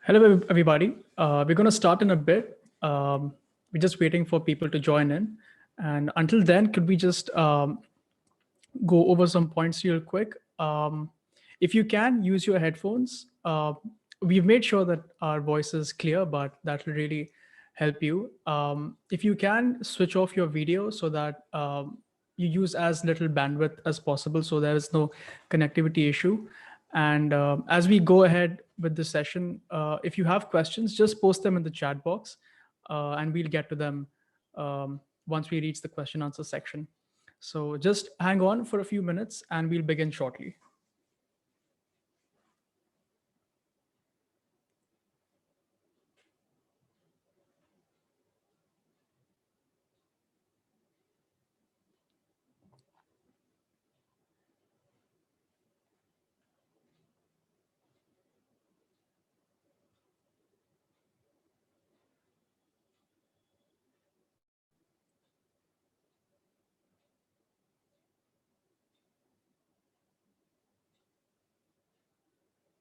Hello, everybody. We're going to start in a bit. We're just waiting for people to join in. And until then, could we just go over some points real quick? If you can, use your headphones. We've made sure that our voice is clear, but that will really help you. If you can, switch off your video so that you use as little bandwidth as possible so there is no connectivity issue. And as we go ahead with the session, if you have questions, just post them in the chat box and we'll get to them once we reach the question answer section. So just hang on for a few minutes and we'll begin shortly.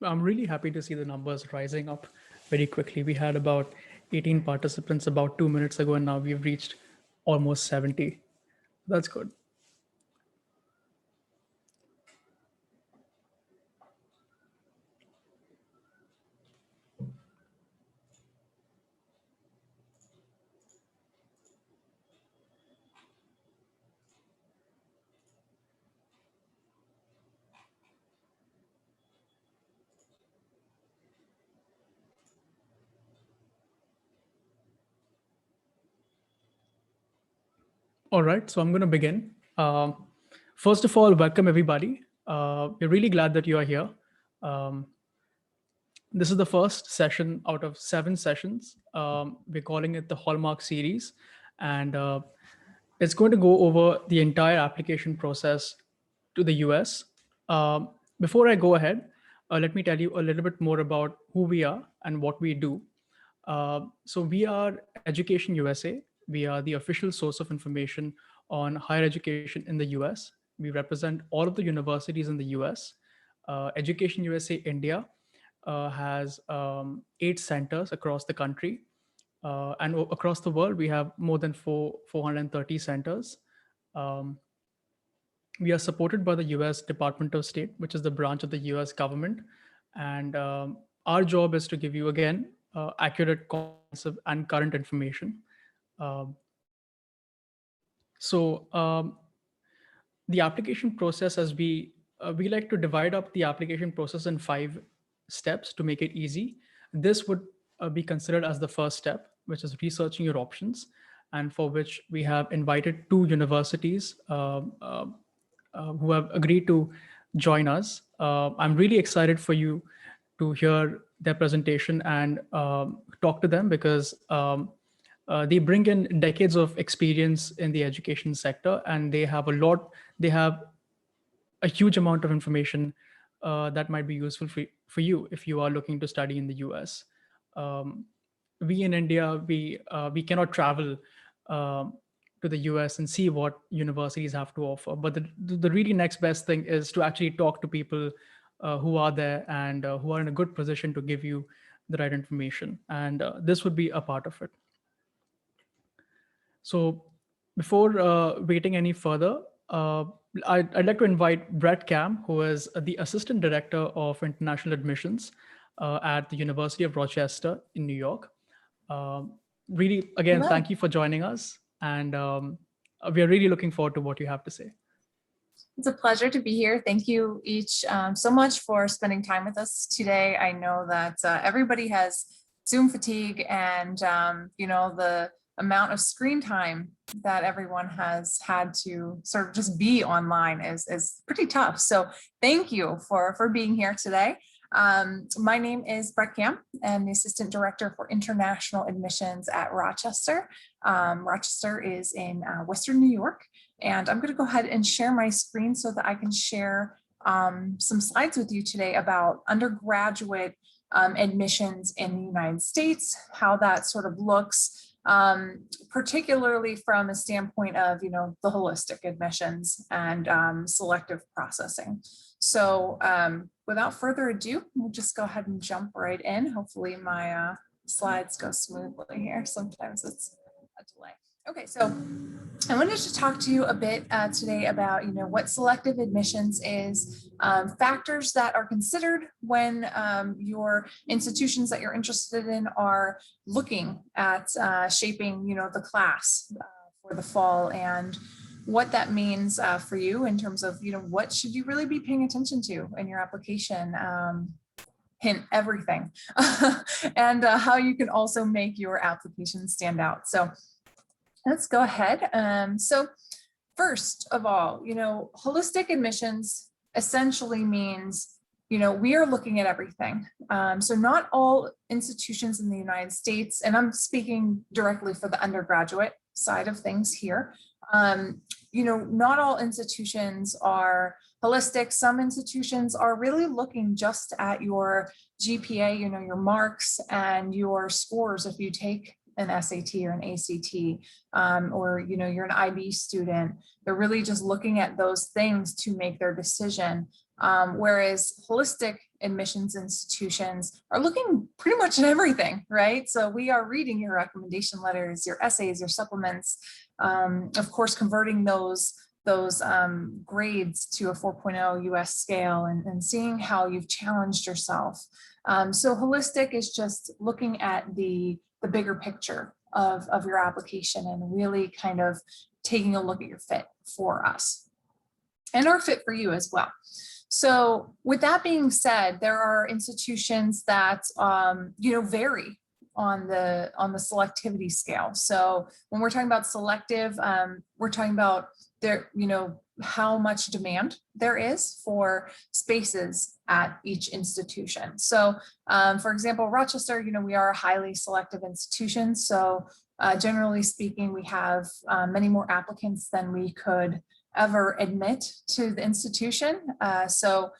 I'm really happy to see the numbers rising up very quickly. We had about 18 participants about 2 minutes ago, and now we've reached almost 70. That's good. All right, so I'm going to begin. First of all, welcome everybody. We're really glad that you are here. This is the first session out of 7 sessions. We're calling it the Hallmark series, and it's going to go over the entire application process to the US. Before I go ahead, let me tell you a little bit more about who we are and what we do. So we are Education USA. We are the official source of information on higher education in the US. We represent all of the universities in the US. Education USA India has 8 centers across the country. And across the world, we have more than 430 centers. We are supported by the US Department of State, which is the branch of the US government. And our job is to give you, again, accurate, comprehensive, and current information. So the application process, as we like to divide up the application process in 5 steps to make it easy. This would be considered as the first step, which is researching your options, and for which we have invited 2 universities who have agreed to join us. I'm really excited for you to hear their presentation and talk to them because they bring in decades of experience in the education sector, and they have a huge amount of information that might be useful for you if you are looking to study in the US. We in India, we cannot travel to the US and see what universities have to offer. But the really next best thing is to actually talk to people who are there and who are in a good position to give you the right information. And this would be a part of it. So before waiting any further, I'd like to invite Brett Cam, who is the Assistant Director of International Admissions at the University of Rochester in New York. Really, again, Hello. Thank you for joining us. And we are really looking forward to what you have to say. It's a pleasure to be here. Thank you each so much for spending time with us today. I know that everybody has Zoom fatigue and, the amount of screen time that everyone has had to sort of just be online is pretty tough. So thank you for being here today. My name is Brett Camp. I'm the Assistant Director for International Admissions at Rochester. Rochester is in Western New York. And I'm going to go ahead and share my screen so that I can share some slides with you today about undergraduate admissions in the United States, how that sort of looks, particularly from a standpoint of, the holistic admissions and selective processing. So without further ado, we'll just go ahead and jump right in. Hopefully my slides go smoothly here. Sometimes it's a delay. Okay, so I wanted to talk to you a bit today about, what selective admissions is, factors that are considered when your institutions that you're interested in are looking at shaping, the class for the fall, and what that means for you in terms of, what should you really be paying attention to in your application. Hint, everything, and how you can also make your application stand out. So let's go ahead. So first of all, holistic admissions essentially means, we are looking at everything. So not all institutions in the United States, and I'm speaking directly for the undergraduate side of things here, not all institutions are holistic. Some institutions are really looking just at your GPA, your marks and your scores if you take an SAT or an ACT, or you're an IB student. They're really just looking at those things to make their decision. Whereas holistic admissions institutions are looking pretty much at everything, right? So we are reading your recommendation letters, your essays, your supplements, of course, converting those grades to a 4.0 US scale and seeing how you've challenged yourself. So holistic is just looking at the bigger picture of your application and really kind of taking a look at your fit for us and our fit for you as well. So with that being said, there are institutions that, vary on the selectivity scale. So when we're talking about selective, we're talking about how much demand there is for spaces at each institution. So for example, Rochester, we are a highly selective institution. So generally speaking, we have many more applicants than we could ever admit to the institution. So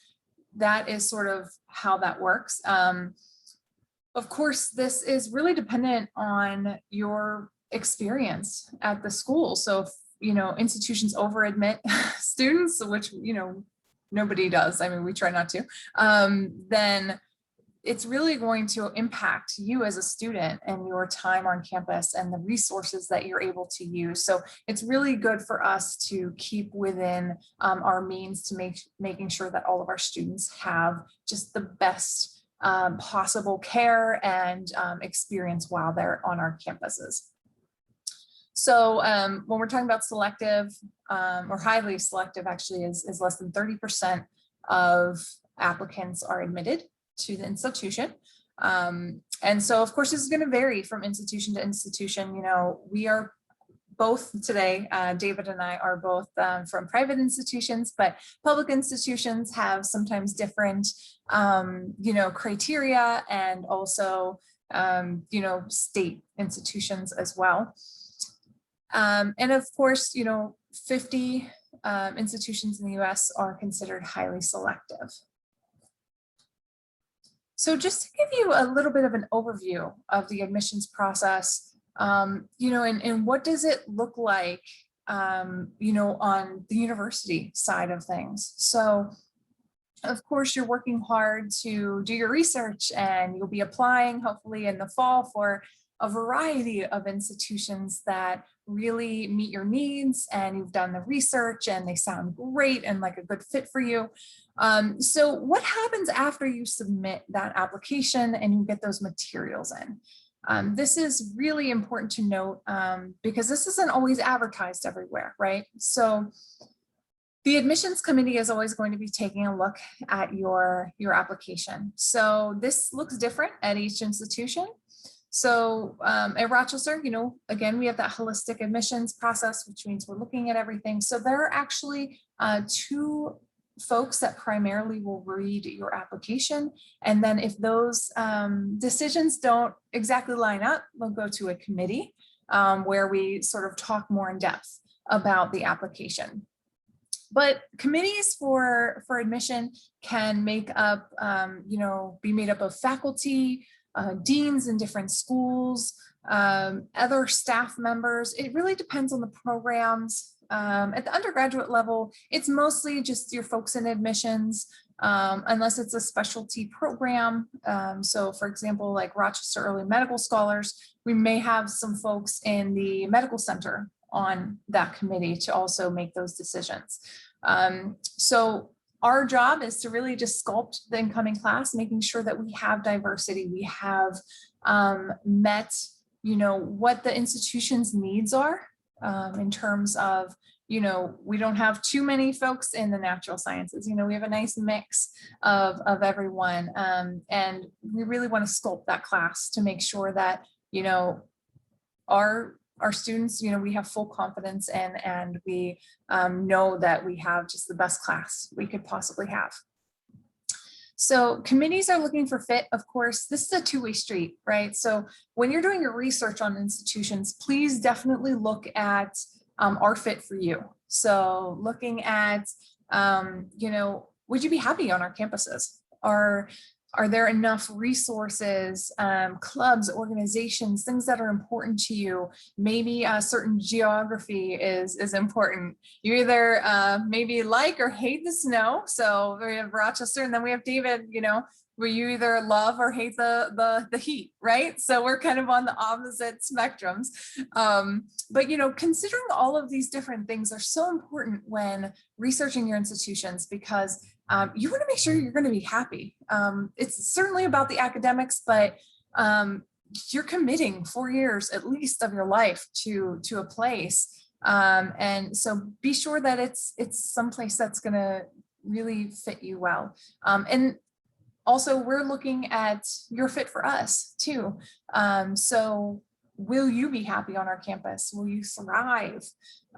that is sort of how that works. Of course, this is really dependent on your experience at the school. So if, institutions over admit students, which, nobody does. I mean, we try not to, then it's really going to impact you as a student and your time on campus and the resources that you're able to use. So it's really good for us to keep within our means to making sure that all of our students have just the best possible care and experience while they're on our campuses. So when we're talking about selective or highly selective, actually is less than 30% of applicants are admitted to the institution. And so of course, this is going to vary from institution to institution. We are both today, David and I are both from private institutions, but public institutions have sometimes different, criteria, and also, state institutions as well. And of course, 50 institutions in the US are considered highly selective. So just to give you a little bit of an overview of the admissions process, and what does it look like, on the university side of things. So of course, you're working hard to do your research, and you'll be applying hopefully in the fall for a variety of institutions that really meet your needs, and you've done the research and they sound great and like a good fit for you. So what happens after you submit that application and you get those materials in? This is really important to note because this isn't always advertised everywhere, right? So the admissions committee is always going to be taking a look at your application. So this looks different at each institution. So at Rochester, again, we have that holistic admissions process, which means we're looking at everything. So there are actually two folks that primarily will read your application. And then if those decisions don't exactly line up, we'll go to a committee where we sort of talk more in depth about the application. But committees for admission can make up, be made up of faculty, deans in different schools, other staff members. It really depends on the programs. At the undergraduate level, it's mostly just your folks in admissions. unless it's a specialty program. So for example, like Rochester Early Medical Scholars, we may have some folks in the medical center on that committee to also make those decisions. So our job is to really just sculpt the incoming class, making sure that we have diversity. We have met, what the institution's needs are in terms of, we don't have too many folks in the natural sciences. We have a nice mix of everyone. And we really want to sculpt that class to make sure that, our students, we have full confidence in, and we know that we have just the best class we could possibly have. So committees are looking for fit. Of course, this is a two-way street, right? So when you're doing your research on institutions, please definitely look at our fit for you. So looking at, would you be happy on our campuses? Are there enough resources, clubs, organizations, things that are important to you? Maybe a certain geography is important. You either maybe like or hate the snow. So we have Rochester, and then we have David, where you either love or hate the heat, right? So we're kind of on the opposite spectrums. But considering all of these different things are so important when researching your institutions, because you want to make sure you're going to be happy. It's certainly about the academics, but you're committing 4 years at least of your life to a place. And so be sure that it's someplace that's going to really fit you well. And also, we're looking at your fit for us too. So will you be happy on our campus? Will you thrive?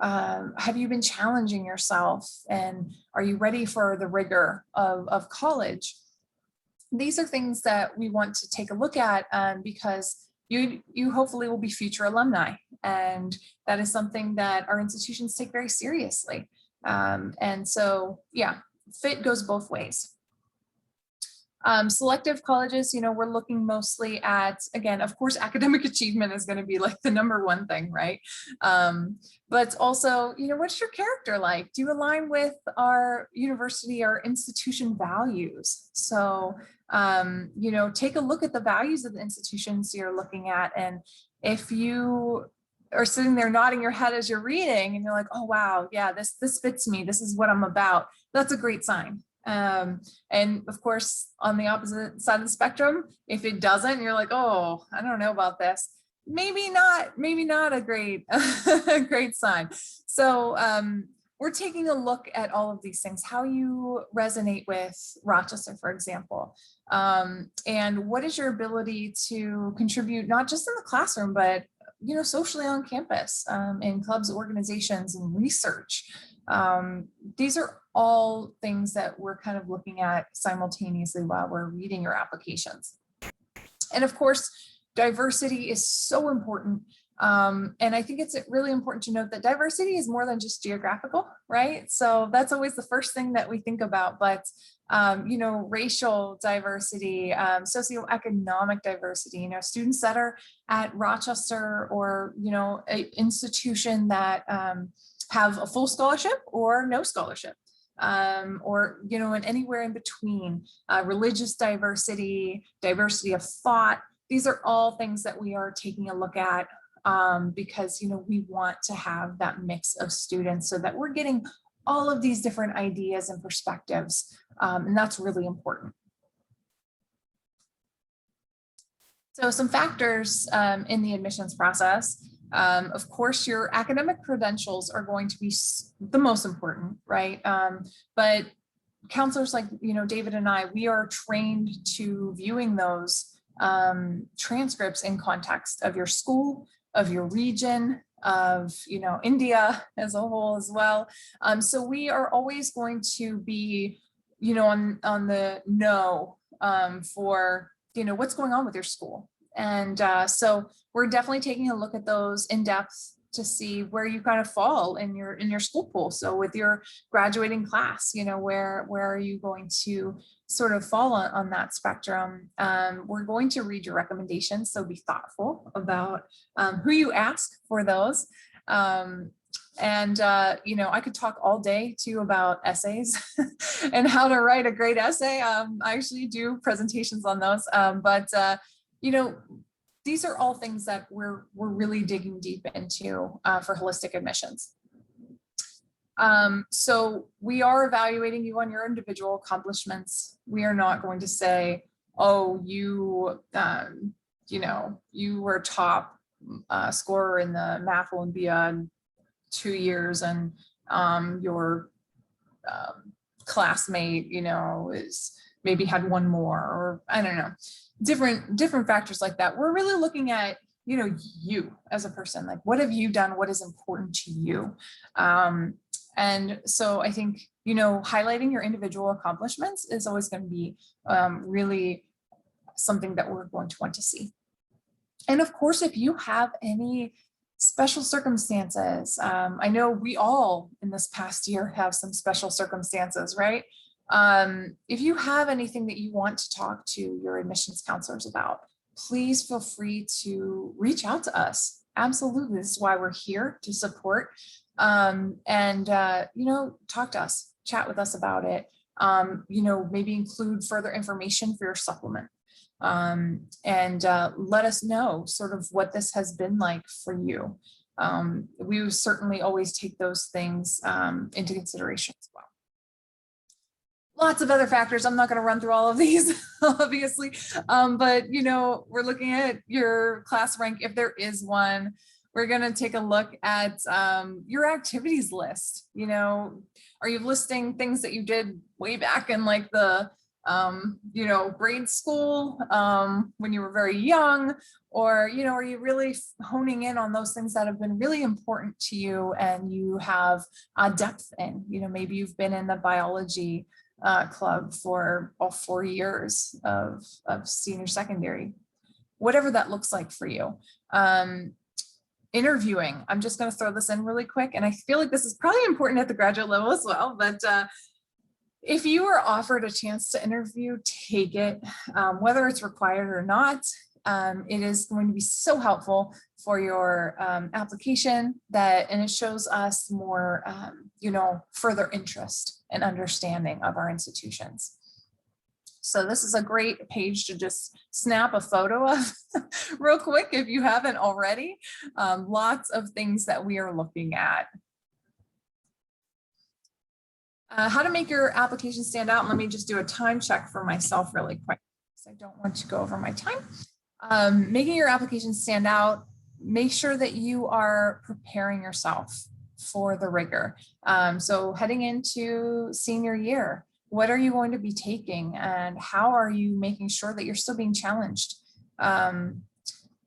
Have you been challenging yourself? And are you ready for the rigor of college? These are things that we want to take a look at because you hopefully will be future alumni. And that is something that our institutions take very seriously. And so, yeah, fit goes both ways. Selective colleges, we're looking mostly at, again, of course, academic achievement is going to be like the number one thing, right? But also, what's your character like? Do you align with our university, our institution values? So, take a look at the values of the institutions you're looking at. And if you are sitting there nodding your head as you're reading and you're like, oh, wow, yeah, this fits me. This is what I'm about. That's a great sign. And of course, on the opposite side of the spectrum, if it doesn't, you're like, oh, I don't know about this. Maybe not a great, a great sign. So we're taking a look at all of these things, how you resonate with Rochester, for example, and what is your ability to contribute, not just in the classroom, but socially on campus, in clubs, organizations, and research. These are all things that we're kind of looking at simultaneously while we're reading your applications. And of course, diversity is so important. And I think it's really important to note that diversity is more than just geographical, right? So that's always the first thing that we think about, but racial diversity, socioeconomic diversity, students that are at Rochester or, an institution that have a full scholarship or no scholarship, or, and anywhere in between, religious diversity, diversity of thought. These are all things that we are taking a look at because, we want to have that mix of students so that we're getting all of these different ideas and perspectives. And that's really important. So some factors in the admissions process. Of course, your academic credentials are going to be the most important, right? But counselors like, David and I, we are trained to viewing those transcripts in context of your school, of your region, of, India as a whole as well. So we are always going to be, on the know for, what's going on with your school. And so we're definitely taking a look at those in depth to see where you kind of fall in your school pool. So with your graduating class, where are you going to sort of fall on that spectrum? We're going to read your recommendations, so be thoughtful about who you ask for those. You know, I could talk all day to you about essays and how to write a great essay. I actually do presentations on those, you know, these are all things that we're really digging deep into for holistic admissions. So we are evaluating you on your individual accomplishments. We are not going to say, oh, you know, you were top scorer in the math Olympia in 2 years, and your classmate, you know, is maybe had one more, or I don't know, different factors like that. We're really looking at, you know, you as a person, like what have you done? What is important to you? And so I think, you know, highlighting your individual accomplishments is always going to be really something that we're going to want to see. And of course, if you have any special circumstances, I know we all in this past year have some special circumstances, right? If you have anything that you want to talk to your admissions counselors about, please feel free to reach out to us. Absolutely, this is why we're here, to support. You know, talk to us, chat with us about it. You know, maybe include further information for your supplement. Let us know sort of what this has been like for you. We certainly always take those things into consideration as well. Lots of other factors. I'm not going to run through all of these, obviously, but you know, we're looking at your class rank, if there is one. We're going to take a look at your activities list. You know, are you listing things that you did way back in like the you know, grade school, when you were very young, or, you know, are you really honing in on those things that have been really important to you and you have depth in? You know, maybe you've been in the biology club for all 4 years of senior secondary, whatever that looks like for you. Interviewing, I'm just going to throw this in really quick, and I feel like this is probably important at the graduate level as well, but if you are offered a chance to interview, take it, whether it's required or not. It is going to be so helpful for your application, and it shows us more, you know, further interest and understanding of our institutions. So this is a great page to just snap a photo of real quick if you haven't already. Lots of things that we are looking at. How to make your application stand out. Let me just do a time check for myself really quick, because I don't want to go over my time. Making your application stand out, make sure that you are preparing yourself for the rigor. So heading into senior year, what are you going to be taking, and how are you making sure that you're still being challenged?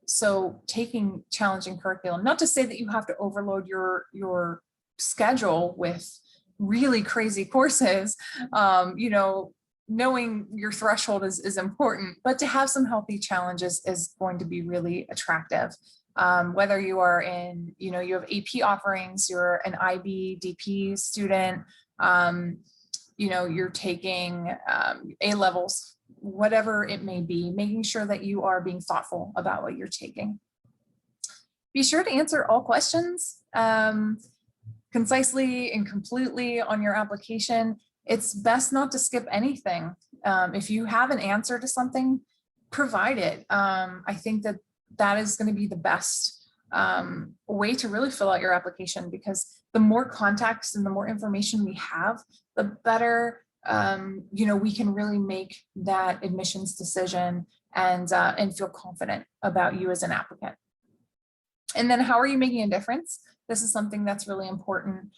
So taking challenging curriculum, not to say that you have to overload your schedule with really crazy courses, you know, knowing your threshold is important, but to have some healthy challenges is going to be really attractive. Whether you are in, you know, you have AP offerings, you're an IB, DP student, you know, you're taking A levels, whatever it may be, making sure that you are being thoughtful about what you're taking. Be sure to answer all questions concisely and completely on your application. It's best not to skip anything. If you have an answer to something, provide it. I think that that is going to be the best way to really fill out your application, because the more context and the more information we have, the better you know, we can really make that admissions decision and feel confident about you as an applicant. And then how are you making a difference? This is something that's really important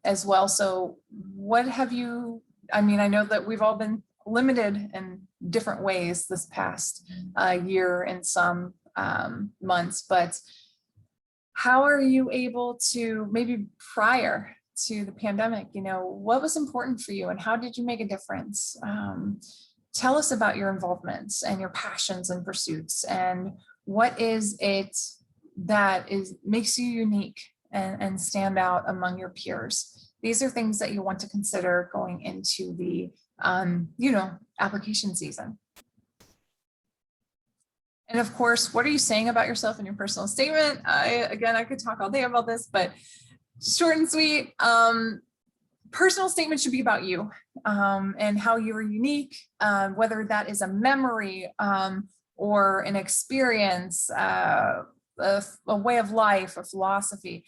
as well. So what have you, I mean, I know that we've all been limited in different ways this past year and some months, but how are you able to, maybe prior to the pandemic, you know, what was important for you and how did you make a difference? Tell us about your involvements and your passions and pursuits, and what is it that makes you unique and stand out among your peers. These are things that you want to consider going into the, you know, application season. And of course, what are you saying about yourself in your personal statement? I could talk all day about this, but short and sweet. Personal statement should be about you and how you are unique, whether that is a memory or an experience, a way of life, a philosophy.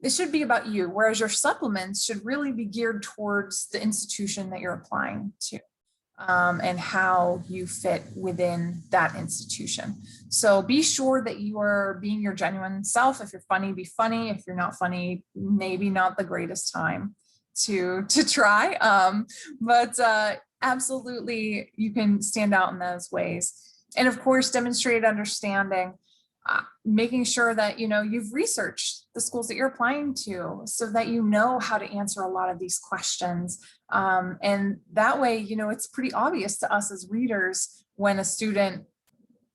It should be about you, whereas your supplements should really be geared towards the institution that you're applying to. And how you fit within that institution. So be sure that you are being your genuine self. If you're funny, be funny. If you're not funny, maybe not the greatest time to try. But absolutely, you can stand out in those ways. And of course, demonstrate understanding. Making sure that you've researched the schools that you're applying to so that you know how to answer a lot of these questions. And that way, it's pretty obvious to us as readers when a student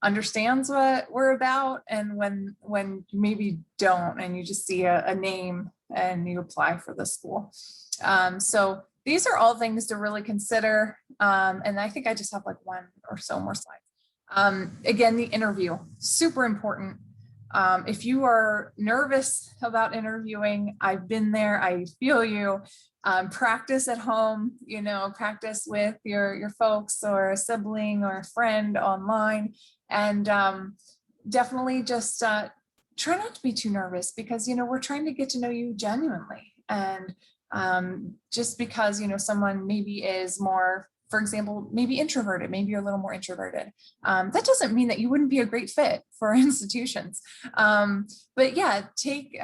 understands what we're about and when you maybe don't and you just see a name and you apply for the school. So these are all things to really consider. And I think I just have like one or so more slides. Again, the interview, super important. If you are nervous about interviewing, I've been there, I feel you. Practice at home, practice with your folks or a sibling or a friend online. And definitely just try not to be too nervous because, we're trying to get to know you genuinely. And just because, someone maybe is more, for example, maybe introverted, maybe you're a little more introverted. That doesn't mean that you wouldn't be a great fit for institutions. But yeah, take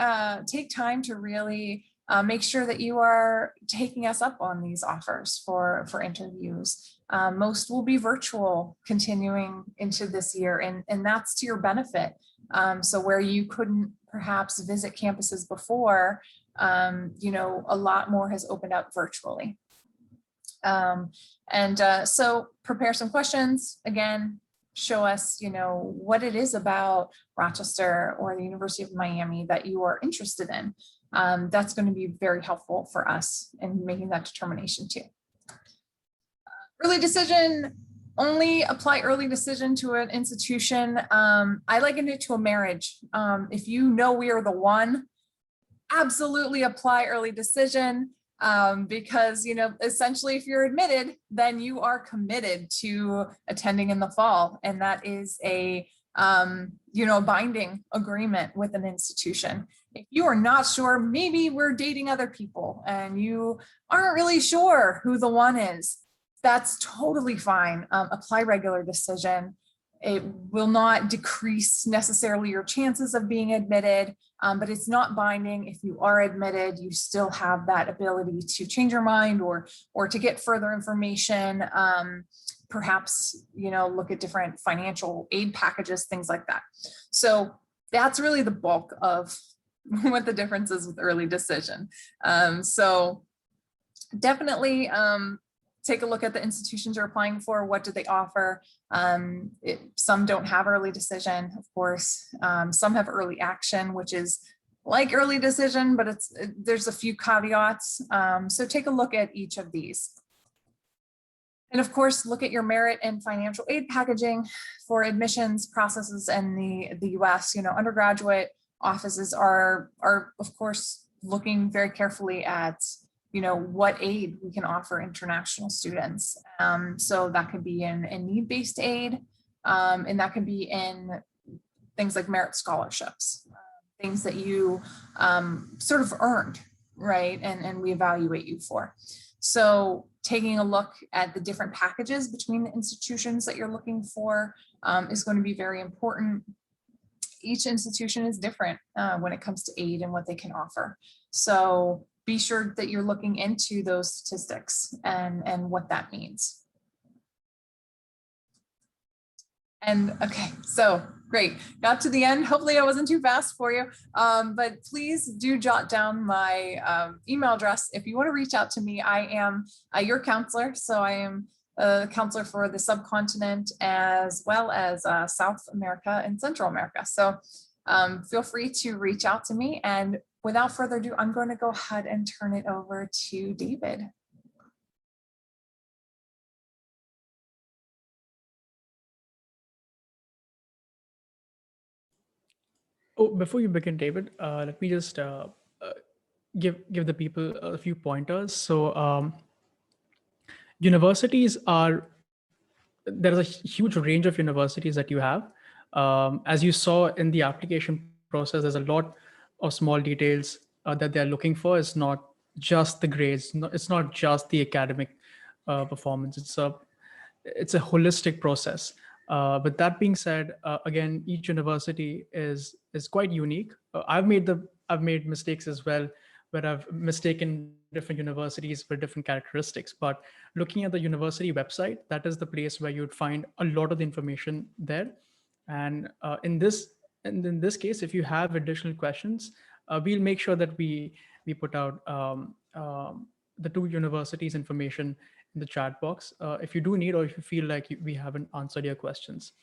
time to really make sure that you are taking us up on these offers for interviews. Most will be virtual continuing into this year, and that's to your benefit. So where you couldn't perhaps visit campuses before, a lot more has opened up virtually. So prepare some questions. Again, show us, what it is about Rochester or the University of Miami that you are interested in. That's going to be very helpful for us in making that determination too. Early decision, only apply early decision to an institution. I liken it to a marriage. If you know we are the one, absolutely apply early decision. Because, essentially, if you're admitted, then you are committed to attending in the fall. And that is a, binding agreement with an institution. If you are not sure, maybe we're dating other people and you aren't really sure who the one is, that's totally fine. Apply regular decision. It will not decrease necessarily your chances of being admitted, but it's not binding. If you are admitted, you still have that ability to change your mind or to get further information. Perhaps, look at different financial aid packages, things like that. So that's really the bulk of what the difference is with early decision. So definitely take a look at the institutions you're applying for. What do they offer? Some don't have early decision, of course. Some have early action, which is like early decision, but there's a few caveats. So take a look at each of these. And of course, look at your merit and financial aid packaging for admissions processes in the US. Undergraduate offices are of course looking very carefully at what aid we can offer international students. So that could be in need-based aid, and that can be in things like merit scholarships, things that you sort of earned, right? And we evaluate you for. So taking a look at the different packages between the institutions that you're looking for is going to be very important. Each institution is different when it comes to aid and what they can offer. So be sure that you're looking into those statistics and what that means. And okay, so great. Got to the end. Hopefully I wasn't too fast for you, but please do jot down my email address. If you want to reach out to me, I am your counselor. So I am a counselor for the subcontinent as well as South America and Central America. So feel free to reach out to me. And without further ado, I'm going to go ahead and turn it over to David. Oh, before you begin, David, let me just give the people a few pointers. So universities are there is a huge range of universities that you have. As you saw in the application process, there's a lot of small details that they're looking for. It's not just the grades. It's not just the academic performance. It's a holistic process. But that being said, again, each university is quite unique. I've made mistakes as well, where I've mistaken different universities for different characteristics. But looking at the university website, that is the place where you'd find a lot of the information there. And in this case, if you have additional questions, we'll make sure that we put out the two universities information in the chat box if you do need, or if you feel like we haven't answered your questions.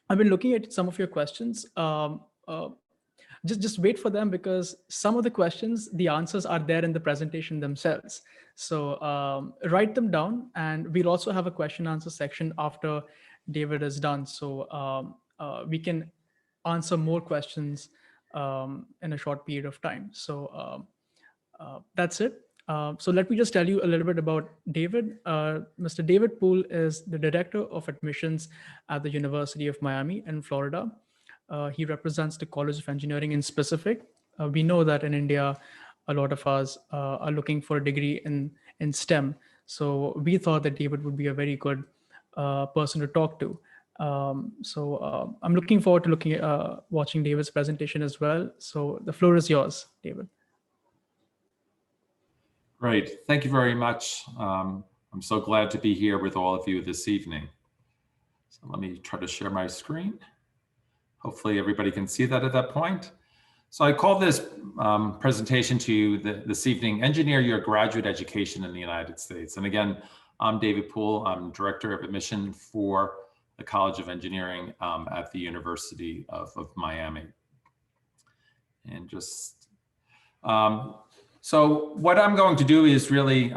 I've been looking at some of your questions. Just wait for them, because some of the questions, the answers are there in the presentation themselves. So write them down, and we'll also have a question answer section after David is done. So we can answer more questions in a short period of time. So that's it. So let me just tell you a little bit about David. Mr. David Poole is the Director of Admissions at the University of Miami in Florida. He represents the College of Engineering in specific. We know that in India, a lot of us are looking for a degree in STEM. So we thought that David would be a very good person to talk to. I'm looking forward to watching David's presentation as well. So the floor is yours, David. Great. Thank you very much. I'm so glad to be here with all of you this evening. So let me try to share my screen. Hopefully everybody can see that at that point. So I call this presentation to you this evening, Engineer Your Graduate Education in the United States. And again, I'm David Poole. I'm Director of Admission for the College of Engineering at the University of Miami. And just, so what I'm going to do is really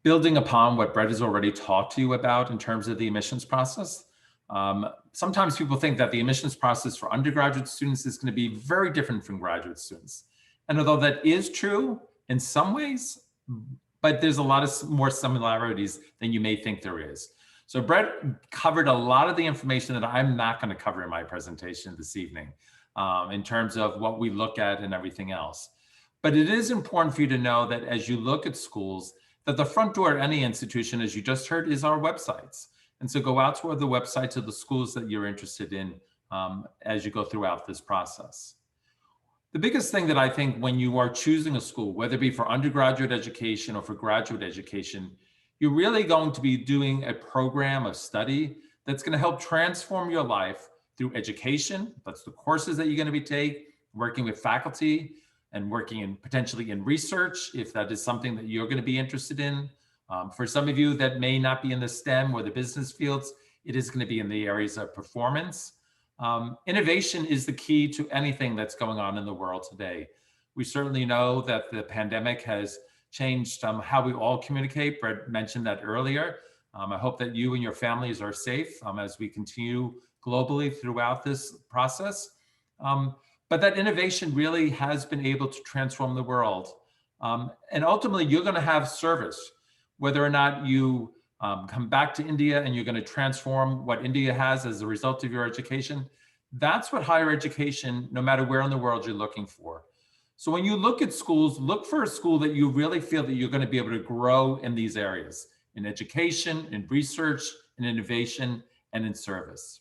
building upon what Brett has already talked to you about in terms of the admissions process. Sometimes people think that the admissions process for undergraduate students is going to be very different from graduate students. And although that is true in some ways, but there's a lot of more similarities than you may think there is. So Brett covered a lot of the information that I'm not going to cover in my presentation this evening in terms of what we look at and everything else. But it is important for you to know that as you look at schools, that the front door at any institution, as you just heard, is our websites. And so go out to the websites of the schools that you're interested in as you go throughout this process. The biggest thing that I think when you are choosing a school, whether it be for undergraduate education or for graduate education, you're really going to be doing a program of study that's going to help transform your life through education. That's the courses that you're going to be taking, working with faculty, and working in potentially in research, if that is something that you're going to be interested in. For some of you that may not be in the STEM or the business fields, it is going to be in the areas of performance. Innovation is the key to anything that's going on in the world today. We certainly know that the pandemic has changed how we all communicate. Brett mentioned that earlier. I hope that you and your families are safe as we continue globally throughout this process. But that innovation really has been able to transform the world. And ultimately, you're going to have service. Whether or not you come back to India and you're going to transform what India has as a result of your education, that's what higher education, no matter where in the world you're looking for. So when you look at schools, look for a school that you really feel that you're going to be able to grow in these areas, in education, in research, in innovation, and in service.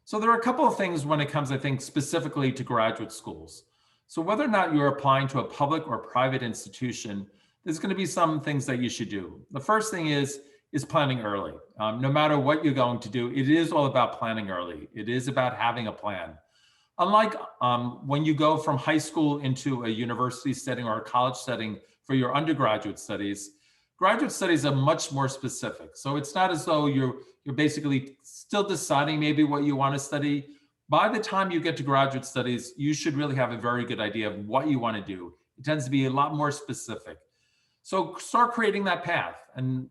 So there are a couple of things when it comes, I think, specifically to graduate schools. So whether or not you're applying to a public or private institution, there's going to be some things that you should do. The first thing is planning early. No matter what you're going to do, it is all about planning early. It is about having a plan. Unlike when you go from high school into a university setting or a college setting for your undergraduate studies, graduate studies are much more specific. So it's not as though you're basically still deciding maybe what you want to study. By the time you get to graduate studies, you should really have a very good idea of what you want to do. It tends to be a lot more specific. So start creating that path. And,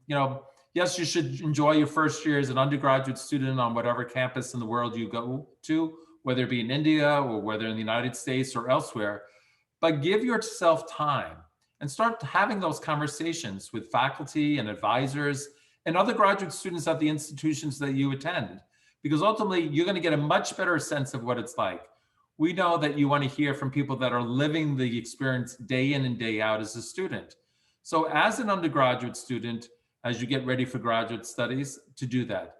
yes, you should enjoy your first year as an undergraduate student on whatever campus in the world you go to, whether it be in India or whether in the United States or elsewhere, but give yourself time and start having those conversations with faculty and advisors and other graduate students at the institutions that you attend, because ultimately you're going to get a much better sense of what it's like. We know that you want to hear from people that are living the experience day in and day out as a student. So as an undergraduate student, as you get ready for graduate studies, to do that.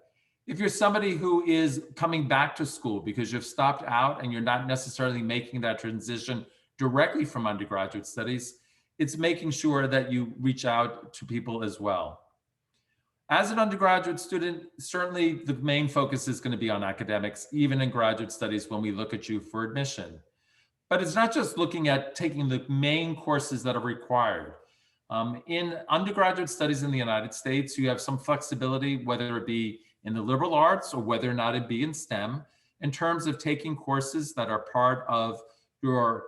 If you're somebody who is coming back to school because you've stopped out and you're not necessarily making that transition directly from undergraduate studies, it's making sure that you reach out to people as well. As an undergraduate student, certainly the main focus is going to be on academics, even in graduate studies when we look at you for admission. But it's not just looking at taking the main courses that are required. In undergraduate studies in the United States, you have some flexibility, whether it be in the liberal arts or whether or not it be in STEM, in terms of taking courses that are part of your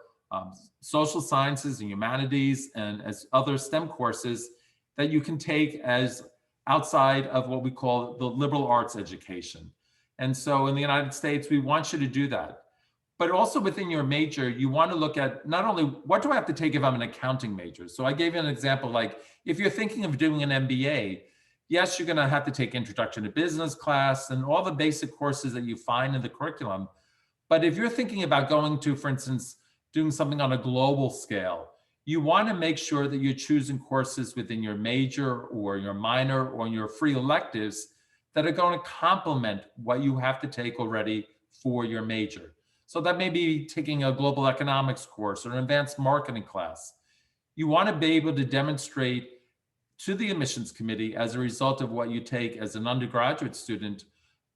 social sciences and humanities and as other STEM courses that you can take as outside of what we call the liberal arts education. And so in the United States, we want you to do that. But also within your major, you want to look at not only what do I have to take if I'm an accounting major? So I gave you an example, like if you're thinking of doing an MBA, yes, you're going to have to take Introduction to Business class and all the basic courses that you find in the curriculum. But if you're thinking about going to, for instance, doing something on a global scale, you want to make sure that you're choosing courses within your major or your minor or your free electives that are going to complement what you have to take already for your major. So that may be taking a global economics course or an advanced marketing class. You want to be able to demonstrate to the admissions committee as a result of what you take as an undergraduate student,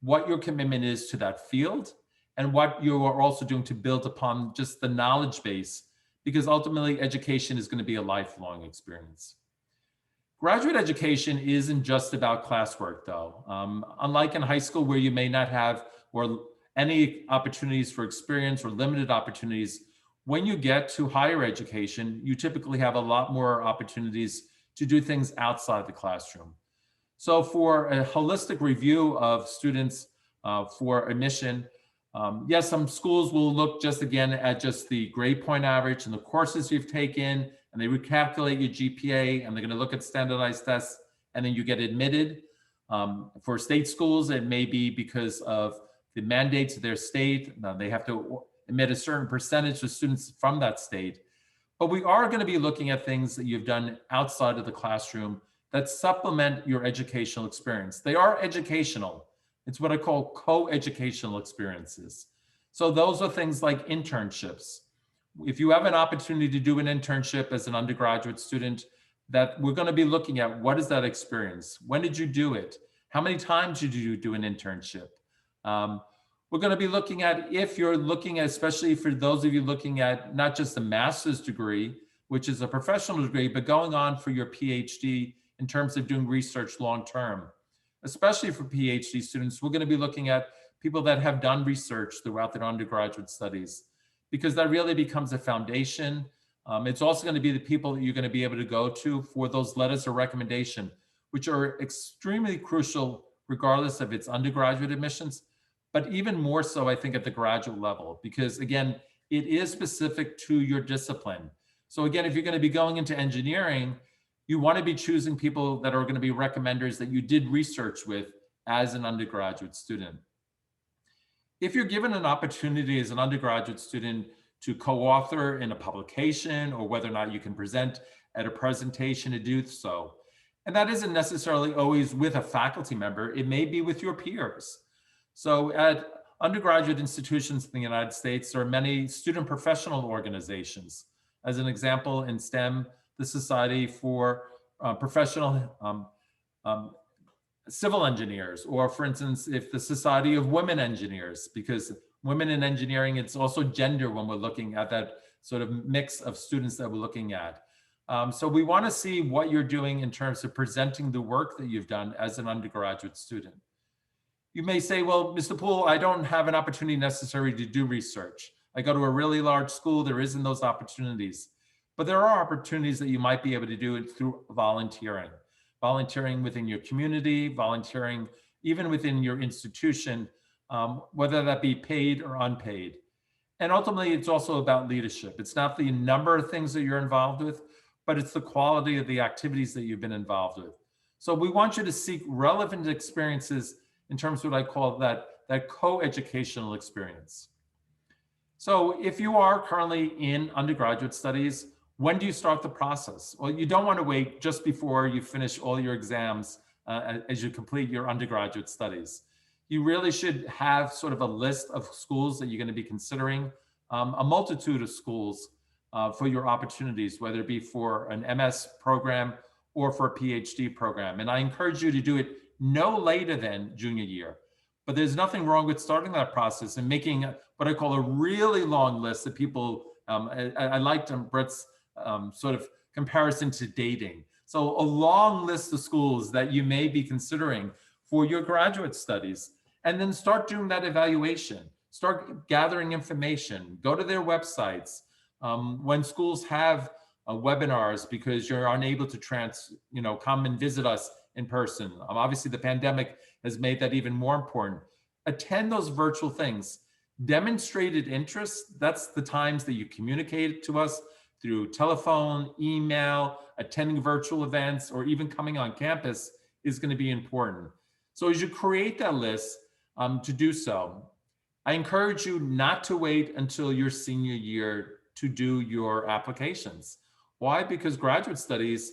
what your commitment is to that field and what you are also doing to build upon just the knowledge base, because ultimately education is going to be a lifelong experience. Graduate education isn't just about classwork though. Unlike in high school where you may not have or any opportunities for experience or limited opportunities, when you get to higher education, you typically have a lot more opportunities to do things outside the classroom. So for a holistic review of students for admission, yes, some schools will look just again at just the grade point average and the courses you've taken, and they recalculate your GPA, and they're going to look at standardized tests, and then you get admitted. For state schools, it may be because of the mandates of their state. They have to admit a certain percentage of students from that state. But we are going to be looking at things that you've done outside of the classroom that supplement your educational experience. They are educational. It's what I call co-educational experiences. So those are things like internships. If you have an opportunity to do an internship as an undergraduate student, that we're going to be looking at what is that experience? When did you do it? How many times did you do an internship? We're going to be looking at, if you're looking at, especially for those of you looking at not just a master's degree, which is a professional degree, but going on for your PhD in terms of doing research long-term. Especially for PhD students, we're going to be looking at people that have done research throughout their undergraduate studies, because that really becomes a foundation. It's also going to be the people that you're going to be able to go to for those letters of recommendation, which are extremely crucial regardless of its undergraduate admissions, but even more so, I think, at the graduate level, because again, it is specific to your discipline. So again, if you're going to be going into engineering, you want to be choosing people that are going to be recommenders that you did research with as an undergraduate student. If you're given an opportunity as an undergraduate student to co-author in a publication, or whether or not you can present at a presentation, to do so, and that isn't necessarily always with a faculty member, it may be with your peers. So at undergraduate institutions in the United States, there are many student professional organizations. As an example, in STEM, the Society for Professional Civil Engineers, or for instance, if the Society of Women Engineers, because women in engineering, it's also gender when we're looking at that sort of mix of students that we're looking at. So we want to see what you're doing in terms of presenting the work that you've done as an undergraduate student. You may say, well, Mr. Poole, I don't have an opportunity necessary to do research. I go to a really large school, there isn't those opportunities. But there are opportunities that you might be able to do it through volunteering. Volunteering within your community, volunteering even within your institution, whether that be paid or unpaid. And ultimately, it's also about leadership. It's not the number of things that you're involved with, but it's the quality of the activities that you've been involved with. So we want you to seek relevant experiences in terms of what I call that co-educational experience. So if you are currently in undergraduate studies, when do you start the process? Well, you don't want to wait just before you finish all your exams as you complete your undergraduate studies. You really should have sort of a list of schools that you're going to be considering, a multitude of schools for your opportunities, whether it be for an MS program or for a PhD program. And I encourage you to do it no later than junior year. But there's nothing wrong with starting that process and making what I call a really long list of people. I liked Brett's sort of comparison to dating. So a long list of schools that you may be considering for your graduate studies, and then start doing that evaluation, start gathering information, go to their websites. When schools have webinars because you're unable to come and visit us in person. Obviously the pandemic has made that even more important. Attend those virtual things. Demonstrated interest, that's the times that you communicate to us through telephone, email, attending virtual events, or even coming on campus is going to be important. So as you create that list to do so, I encourage you not to wait until your senior year to do your applications. Why? Because graduate studies,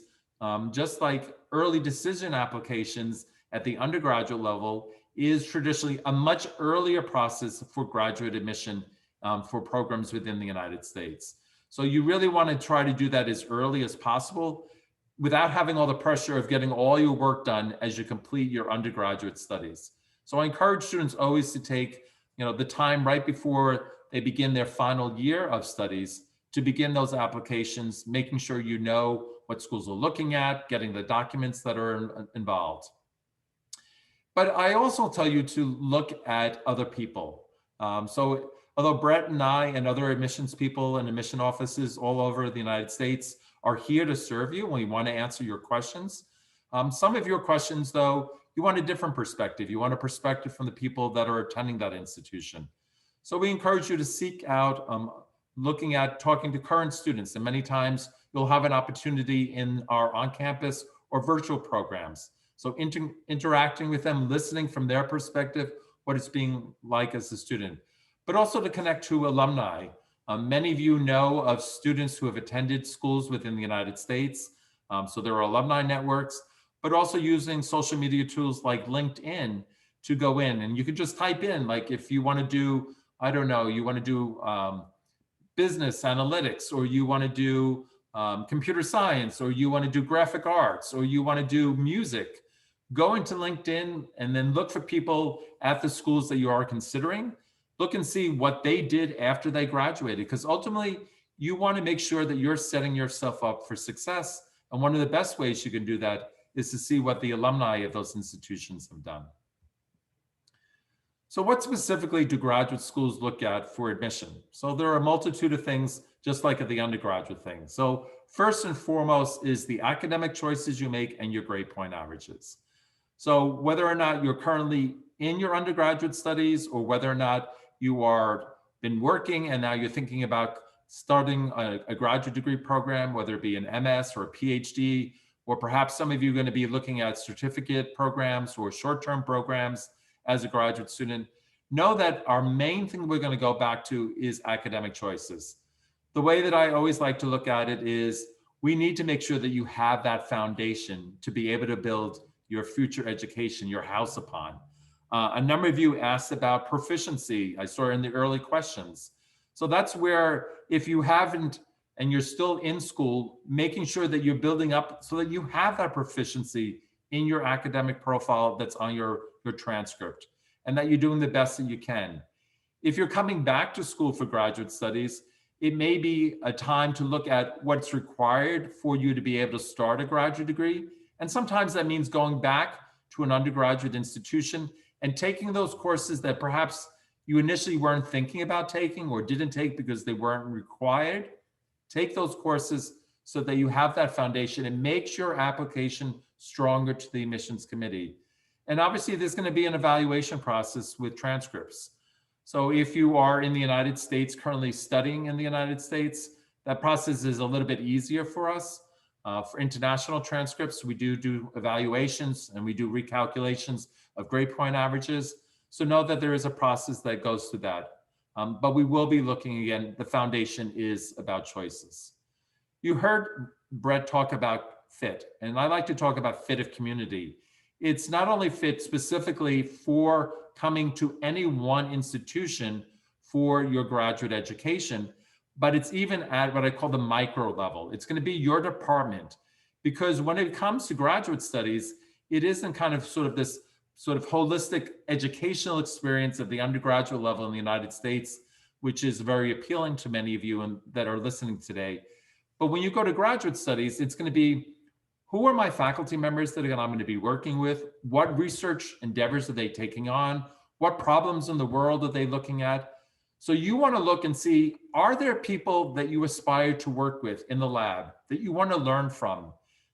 just like early decision applications at the undergraduate level, is traditionally a much earlier process for graduate admission for programs within the United States. So you really want to try to do that as early as possible without having all the pressure of getting all your work done as you complete your undergraduate studies. So I encourage students always to take the time right before they begin their final year of studies to begin those applications, making sure you know what schools are looking at, getting the documents that are involved. But I also tell you to look at other people. So although Brett and I and other admissions people and admission offices all over the United States are here to serve you, and we want to answer your questions. Some of your questions, though, you want a different perspective. You want a perspective from the people that are attending that institution. So we encourage you to seek out looking at talking to current students. And many times you'll have an opportunity in our on-campus or virtual programs. So interacting with them, listening from their perspective, what it's being like as a student, but also to connect to alumni. Many of you know of students who have attended schools within the United States. So there are alumni networks, but also using social media tools like LinkedIn to go in. And you could just type in, like if you want to do, I don't know, you want to do business analytics, or you want to do computer science, or you want to do graphic arts, or you want to do music, go into LinkedIn and then look for people at the schools that you are considering. Look and see what they did after they graduated, because ultimately you want to make sure that you're setting yourself up for success. And one of the best ways you can do that is to see what the alumni of those institutions have done. So what specifically do graduate schools look at for admission? So there are a multitude of things, just like at the undergraduate thing. So first and foremost is the academic choices you make and your grade point averages. So whether or not you're currently in your undergraduate studies, or whether or not you are been working and now you're thinking about starting a graduate degree program, whether it be an MS or a PhD, or perhaps some of you are going to be looking at certificate programs or short-term programs as a graduate student, know that our main thing we're going to go back to is academic choices. The way that I always like to look at it is we need to make sure that you have that foundation to be able to build your future education, your house upon. A number of you asked about proficiency. I saw in the early questions. So that's where, if you haven't and you're still in school, making sure that you're building up so that you have that proficiency in your academic profile that's on your transcript, and that you're doing the best that you can. If you're coming back to school for graduate studies, it may be a time to look at what's required for you to be able to start a graduate degree. And sometimes that means going back to an undergraduate institution and taking those courses that perhaps you initially weren't thinking about taking or didn't take because they weren't required. Take those courses so that you have that foundation and makes your application stronger to the admissions committee. And obviously there's going to be an evaluation process with transcripts. So if you are in the United States, currently studying in the United States, that process is a little bit easier for us. For international transcripts, we do evaluations and we do recalculations of grade point averages. So know that there is a process that goes through that. But we will be looking again, the foundation is about choices. You heard Brett talk about fit, and I like to talk about fit of community. It's not only fit specifically for coming to any one institution for your graduate education, but it's even at what I call the micro level. It's going to be your department, because when it comes to graduate studies, it isn't kind of sort of this sort of holistic educational experience at the undergraduate level in the United States, which is very appealing to many of you that are listening today. But when you go to graduate studies, it's going to be, who are my faculty members that I'm going to be working with? What research endeavors are they taking on? What problems in the world are they looking at? So you want to look and see, are there people that you aspire to work with in the lab, that you want to learn from,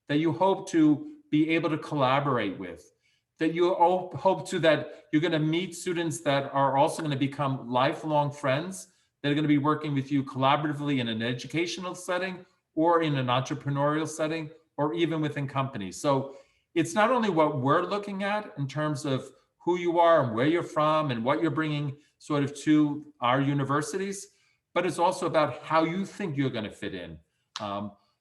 that you hope to be able to collaborate with, that you hope to that you're going to meet students that are also going to become lifelong friends, that are going to be working with you collaboratively in an educational setting or in an entrepreneurial setting, or even within companies. So it's not only what we're looking at in terms of who you are and where you're from and what you're bringing sort of to our universities, but it's also about how you think you're going to fit in.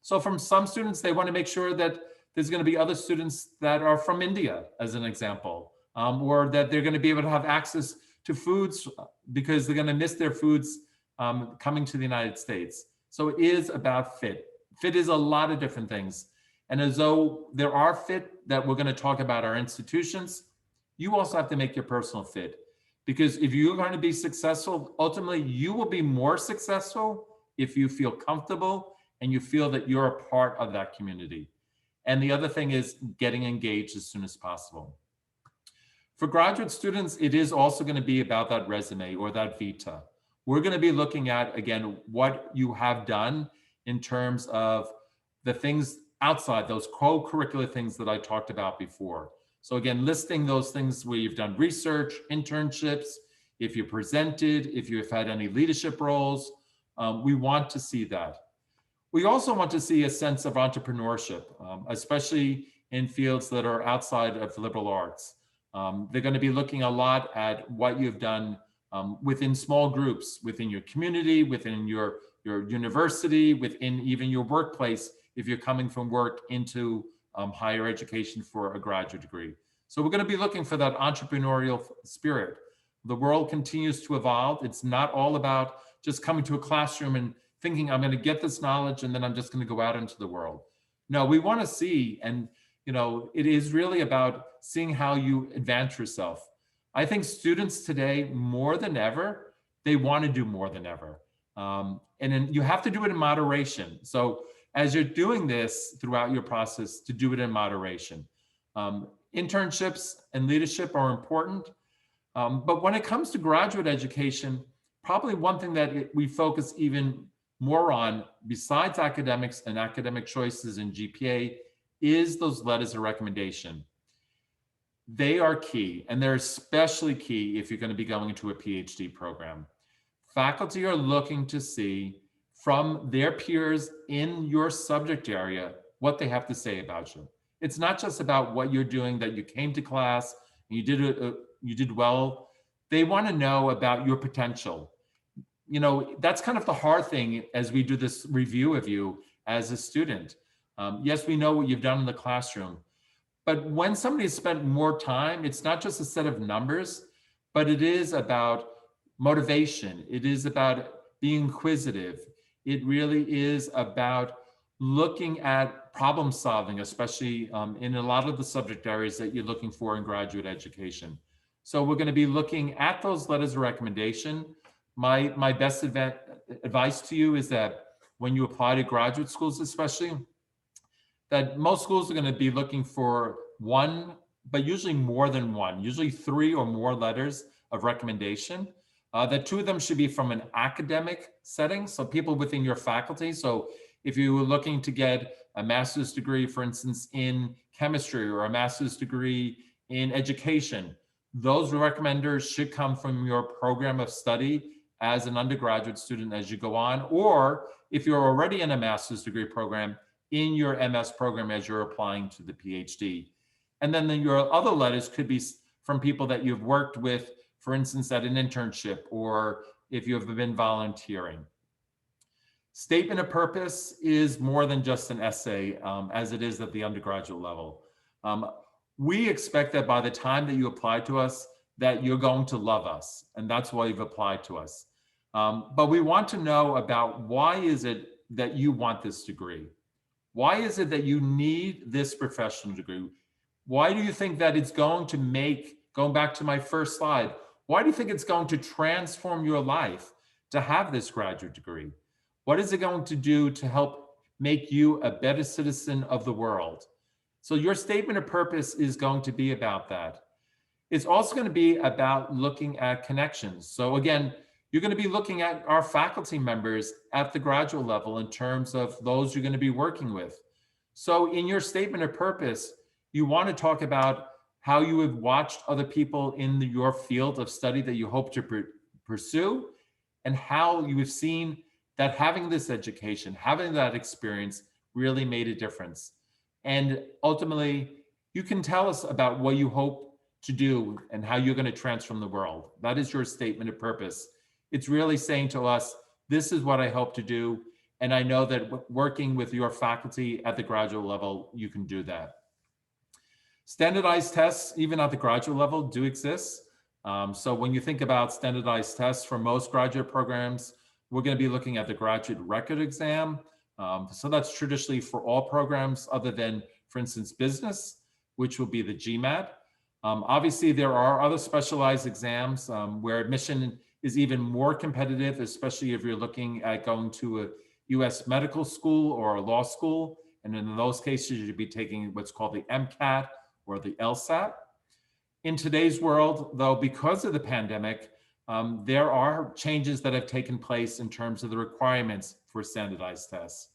So from some students, they want to make sure that there's going to be other students that are from India, as an example, or that they're going to be able to have access to foods because they're going to miss their foods coming to the United States. So it is about fit. Fit is a lot of different things. And as though there are fit that we're going to talk about our institutions, you also have to make your personal fit. Because if you're going to be successful, ultimately you will be more successful if you feel comfortable and you feel that you're a part of that community. And the other thing is getting engaged as soon as possible. For graduate students, it is also going to be about that resume or that vita. We're going to be looking at, again, what you have done in terms of the things outside those co-curricular things that I talked about before. So again, listing those things where you've done research, internships, if you presented, if you've had any leadership roles, we want to see that. We also want to see a sense of entrepreneurship, especially in fields that are outside of liberal arts. They're going to be looking a lot at what you've done within small groups, within your community, within your university, within even your workplace, if you're coming from work into higher education for a graduate degree. So we're going to be looking for that entrepreneurial spirit. The world continues to evolve. It's not all about just coming to a classroom and thinking, I'm going to get this knowledge and then I'm just going to go out into the world. No, we want to see, and it is really about seeing how you advance yourself. I think students today, more than ever, they want to do more than ever. And then you have to do it in moderation. So as you're doing this throughout your process, to do it in moderation. Internships and leadership are important. But when it comes to graduate education, probably one thing that we focus even more on, besides academics and academic choices and GPA, is those letters of recommendation. They are key, and they're especially key if you're going to be going into a PhD program. Faculty are looking to see from their peers in your subject area what they have to say about you. It's not just about what you're doing, that you came to class and you did well. They want to know about your potential. That's kind of the hard thing as we do this review of you as a student. Yes, we know what you've done in the classroom, but when somebody has spent more time, it's not just a set of numbers, but it is about motivation. It is about being inquisitive. It really is about looking at problem solving, especially in a lot of the subject areas that you're looking for in graduate education. So we're going to be looking at those letters of recommendation. My best advice to you is that when you apply to graduate schools, especially, that most schools are going to be looking for one, but usually more than one, usually 3 or more letters of recommendation. That 2 of them should be from an academic setting, so people within your faculty. So if you were looking to get a master's degree, for instance, in chemistry, or a master's degree in education, those recommenders should come from your program of study as an undergraduate student as you go on, or if you're already in a master's degree program, in your MS program as you're applying to the PhD. And then your other letters could be from people that you've worked with, for instance, at an internship, or if you have been volunteering. Statement of purpose is more than just an essay, as it is at the undergraduate level. We expect that by the time that you apply to us, that you're going to love us, and that's why you've applied to us. But we want to know about why is it that you want this degree? Why is it that you need this professional degree? Why do you think that it's going to make, going back to my first slide, why do you think it's going to transform your life to have this graduate degree? What is it going to do to help make you a better citizen of the world? So your statement of purpose is going to be about that. It's also going to be about looking at connections. So again, you're going to be looking at our faculty members at the graduate level in terms of those you're going to be working with. So in your statement of purpose, you want to talk about how you have watched other people in your field of study that you hope to pursue, and how you have seen that having this education, having that experience really made a difference. And ultimately, you can tell us about what you hope to do and how you're going to transform the world. That is your statement of purpose. It's really saying to us, this is what I hope to do. And I know that working with your faculty at the graduate level, you can do that. Standardized tests, even at the graduate level, do exist. So when you think about standardized tests for most graduate programs, we're going to be looking at the graduate record exam. So that's traditionally for all programs other than, for instance, business, which will be the GMAT. Obviously, there are other specialized exams where admission is even more competitive, especially if you're looking at going to a US medical school or a law school. And in those cases, you'd be taking what's called the MCAT or the LSAT. In today's world, though, because of the pandemic, there are changes that have taken place in terms of the requirements for standardized tests.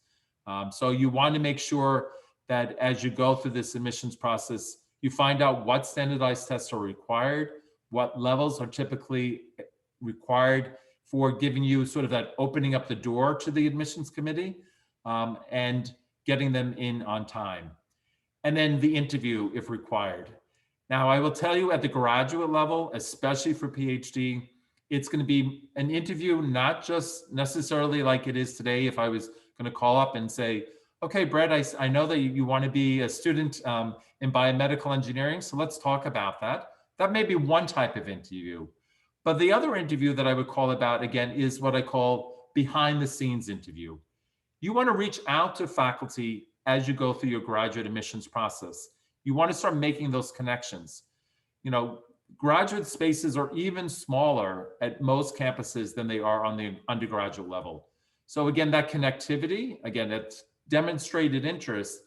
So you want to make sure that as you go through this admissions process, you find out what standardized tests are required, what levels are typically required for giving you sort of that opening up the door to the admissions committee, and getting them in on time. And then the interview if required. Now, I will tell you at the graduate level, especially for PhD, it's going to be an interview, not just necessarily like it is today. If I was going to call up and say, okay, Brett, I know that you want to be a student in biomedical engineering, so let's talk about that. That may be one type of interview. But the other interview that I would call about, again, is what I call behind the scenes interview. You want to reach out to faculty as you go through your graduate admissions process. You want to start making those connections. You know, graduate spaces are even smaller at most campuses than they are on the undergraduate level. So again, that connectivity, again, it's demonstrated interest,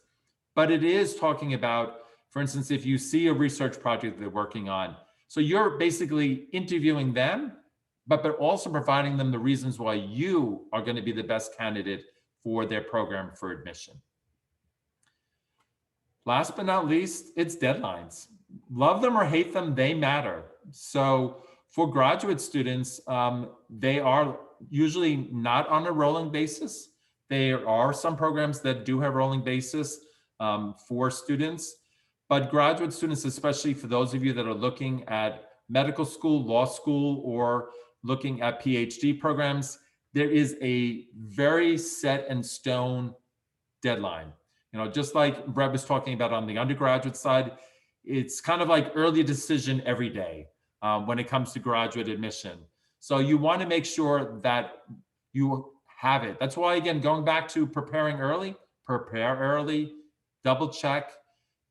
but it is talking about, for instance, if you see a research project they're working on, so you're basically interviewing them, but also providing them the reasons why you are going to be the best candidate for their program for admission. Last but not least, it's deadlines. Love them or hate them, they matter. So for graduate students, they are usually not on a rolling basis. There are some programs that do have rolling basis for students, but graduate students, especially for those of you that are looking at medical school, law school, or looking at PhD programs, there is a very set in stone deadline. You know, just like Brett was talking about on the undergraduate side, it's kind of like early decision every day when it comes to graduate admission. So you want to make sure that you have it. That's why, again, going back to preparing early, prepare early, double check.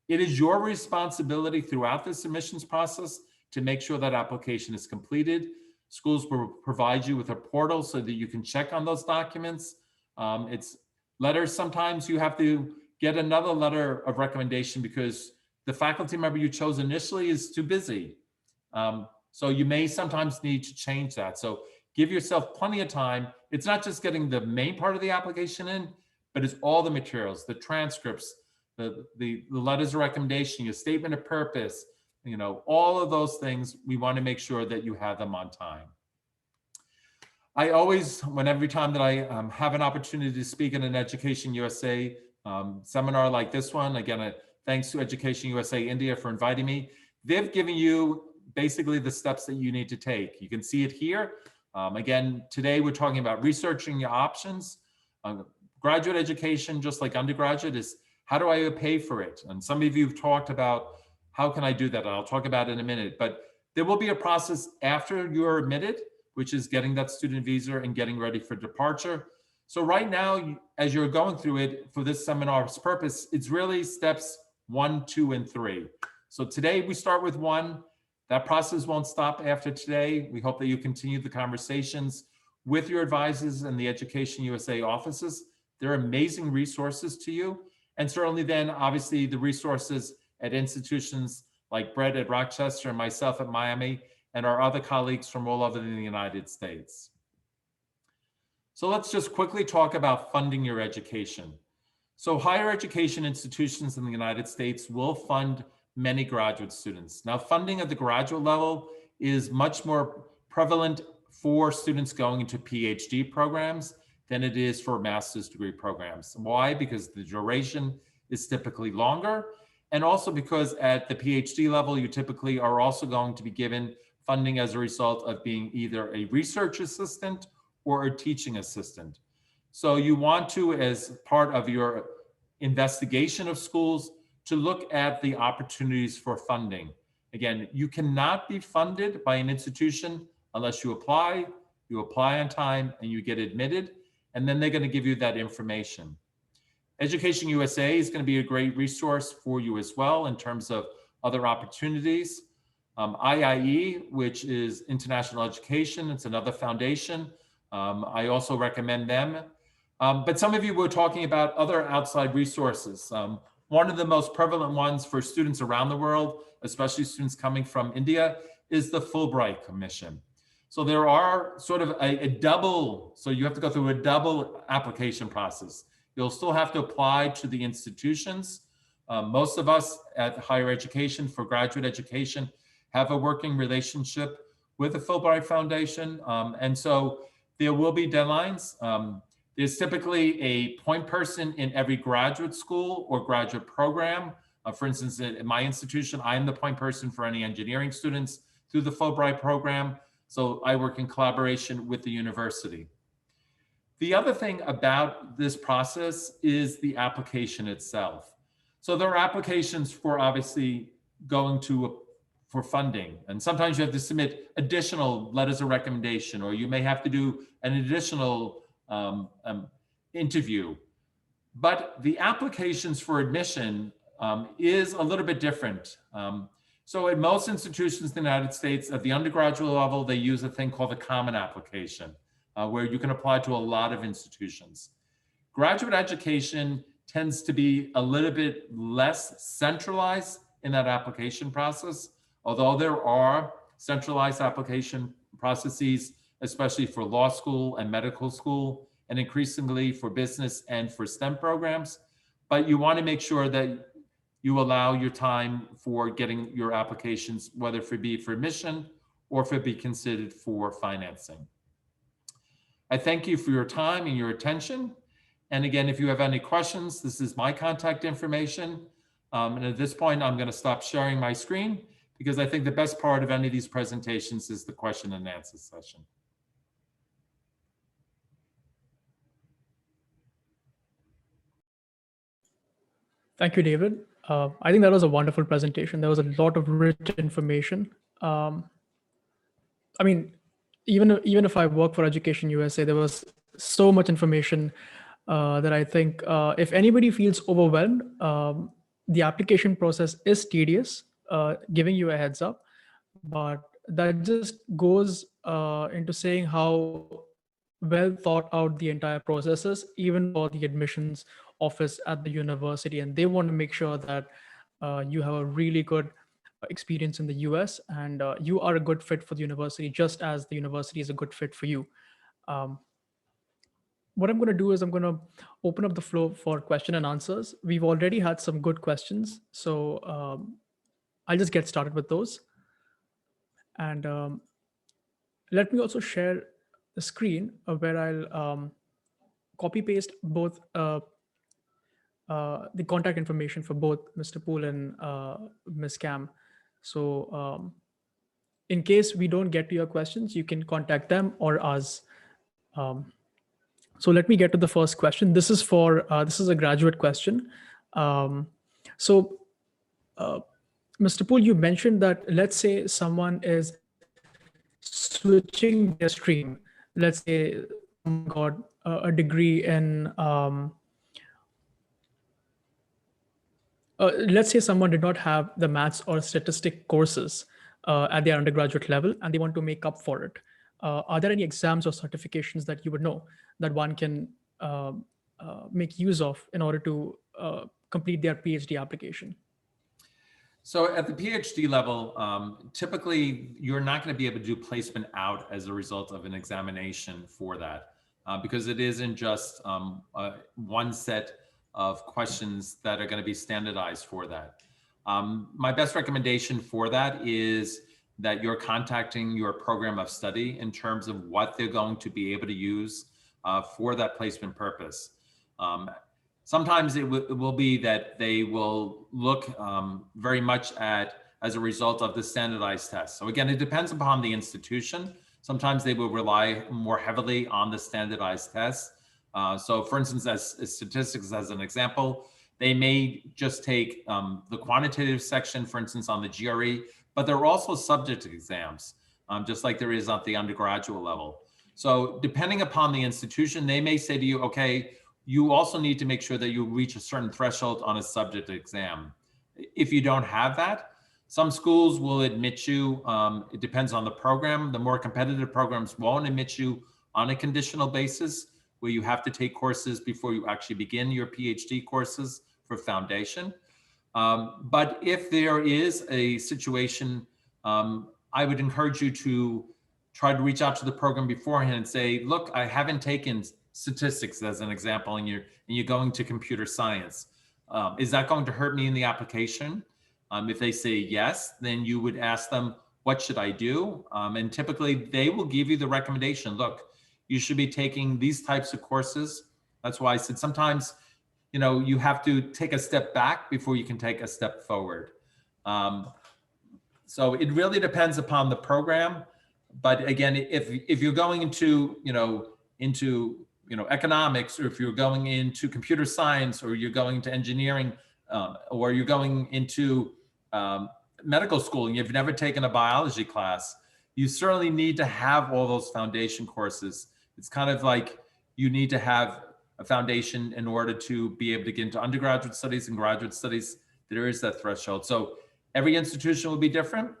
It is your responsibility throughout this admissions process to make sure that application is completed. Schools will provide you with a portal so that you can check on those documents. It's letters. Sometimes you have to get another letter of recommendation because the faculty member you chose initially is too busy. So you may sometimes need to change that. So give yourself plenty of time. It's not just getting the main part of the application in, but it's all the materials, the transcripts, the letters of recommendation, your statement of purpose, all of those things, we want to make sure that you have them on time. I always, every time that I have an opportunity to speak in an Education USA seminar like this one, again, thanks to Education USA India for inviting me. They've given you basically the steps that you need to take. You can see it here. Again, today we're talking about researching your options. Graduate education, just like undergraduate, is how do I pay for it? And some of you have talked about how can I do that? I'll talk about it in a minute, but there will be a process after you're admitted, which is getting that student visa and getting ready for departure. So right now, as you're going through it for this seminar's purpose, it's really steps 1, 2, and 3. So today we start with 1. That process won't stop after today. We hope that you continue the conversations with your advisors and the Education USA offices. They're amazing resources to you. And certainly then, obviously, the resources at institutions like Brett at Rochester and myself at Miami, and our other colleagues from all over the United States. So let's just quickly talk about funding your education. So higher education institutions in the United States will fund many graduate students. Now, funding at the graduate level is much more prevalent for students going into PhD programs than it is for master's degree programs. Why? Because the duration is typically longer, and also because at the PhD level, you typically are also going to be given funding as a result of being either a research assistant or a teaching assistant. So you want to, as part of your investigation of schools, to look at the opportunities for funding. Again, you cannot be funded by an institution unless you apply on time, and you get admitted, and then they're going to give you that information. Education USA is going to be a great resource for you as well in terms of other opportunities. IIE, which is International Education, it's another foundation. I also recommend them. But some of you were talking about other outside resources. One of the most prevalent ones for students around the world, especially students coming from India, is the Fulbright Commission. So there are sort of a double, so you have to go through a double application process. You'll still have to apply to the institutions. Most of us at higher education for graduate education have a working relationship with the Fulbright Foundation. And so there will be deadlines. There's typically a point person in every graduate school or graduate program. For instance, at my institution, I'm the point person for any engineering students through the Fulbright program. So I work in collaboration with the university. The other thing about this process is the application itself. So there are applications for obviously going to for funding. And sometimes you have to submit additional letters of recommendation, or you may have to do an additional interview. But the applications for admission is a little bit different. So at most institutions in the United States, at the undergraduate level, they use a thing called the Common Application, where you can apply to a lot of institutions. Graduate education tends to be a little bit less centralized in that application process, although there are centralized application processes, especially for law school and medical school, and increasingly for business and for STEM programs. But you want to make sure that you allow your time for getting your applications, whether it be for admission or if it be considered for financing. I thank you for your time and your attention. And again, if you have any questions, this is my contact information. And at this point, I'm going to stop sharing my screen because I think the best part of any of these presentations is the question and answer session. Thank you, David. I think that was a wonderful presentation. There was a lot of rich information. I mean, even if I work for Education USA, there was so much information that I think if anybody feels overwhelmed, the application process is tedious, giving you a heads up, but that just goes into saying how well thought out the entire process is, even for the admissions office at the university. And they want to make sure that you have a really good experience in the US and you are a good fit for the university, just as the university is a good fit for you. What I'm going to do is I'm going to open up the floor for question and answers. We've already had some good questions. So I'll just get started with those. And let me also share the screen where I'll copy paste both the contact information for both Mr. Poole and Ms. Cam. So in case we don't get to your questions, you can contact them or us. So let me get to the first question. This is this is a graduate question. So Mr. Poole, you mentioned that let's say someone is switching their stream. Let's say someone got a degree in let's say someone did not have the maths or statistic courses at their undergraduate level and they want to make up for it. Are there any exams or certifications that you would know that one can make use of in order to complete their PhD application? So at the PhD level, typically you're not going to be able to do placement out as a result of an examination for that, because it isn't just one set of questions that are going to be standardized for that. My best recommendation for that is that you're contacting your program of study in terms of what they're going to be able to use for that placement purpose. Sometimes it will be that they will look very much at as a result of the standardized test. So again, it depends upon the institution. Sometimes they will rely more heavily on the standardized tests. So for instance, as statistics as an example, they may just take the quantitative section, for instance, on the GRE, but there are also subject exams, just like there is at the undergraduate level. So depending upon the institution, they may say to you, okay, you also need to make sure that you reach a certain threshold on a subject exam. If you don't have that, some schools will admit you, it depends on the program. The more competitive programs won't admit you on a conditional basis, where you have to take courses before you actually begin your PhD courses for foundation. But if there is a situation, I would encourage you to try to reach out to the program beforehand and say, look, I haven't taken statistics as an example, and you're going to computer science. Is that going to hurt me in the application? If they say yes, then you would ask them, what should I do? And typically they will give you the recommendation, look, you should be taking these types of courses. That's why I said sometimes, you have to take a step back before you can take a step forward. So it really depends upon the program. But again, if you're going into, economics, or if you're going into computer science, or you're going to engineering, or you're going into medical school and you've never taken a biology class, you certainly need to have all those foundation courses. It's kind of like you need to have a foundation in order to be able to get into undergraduate studies and graduate studies. There is that threshold. So every institution will be different.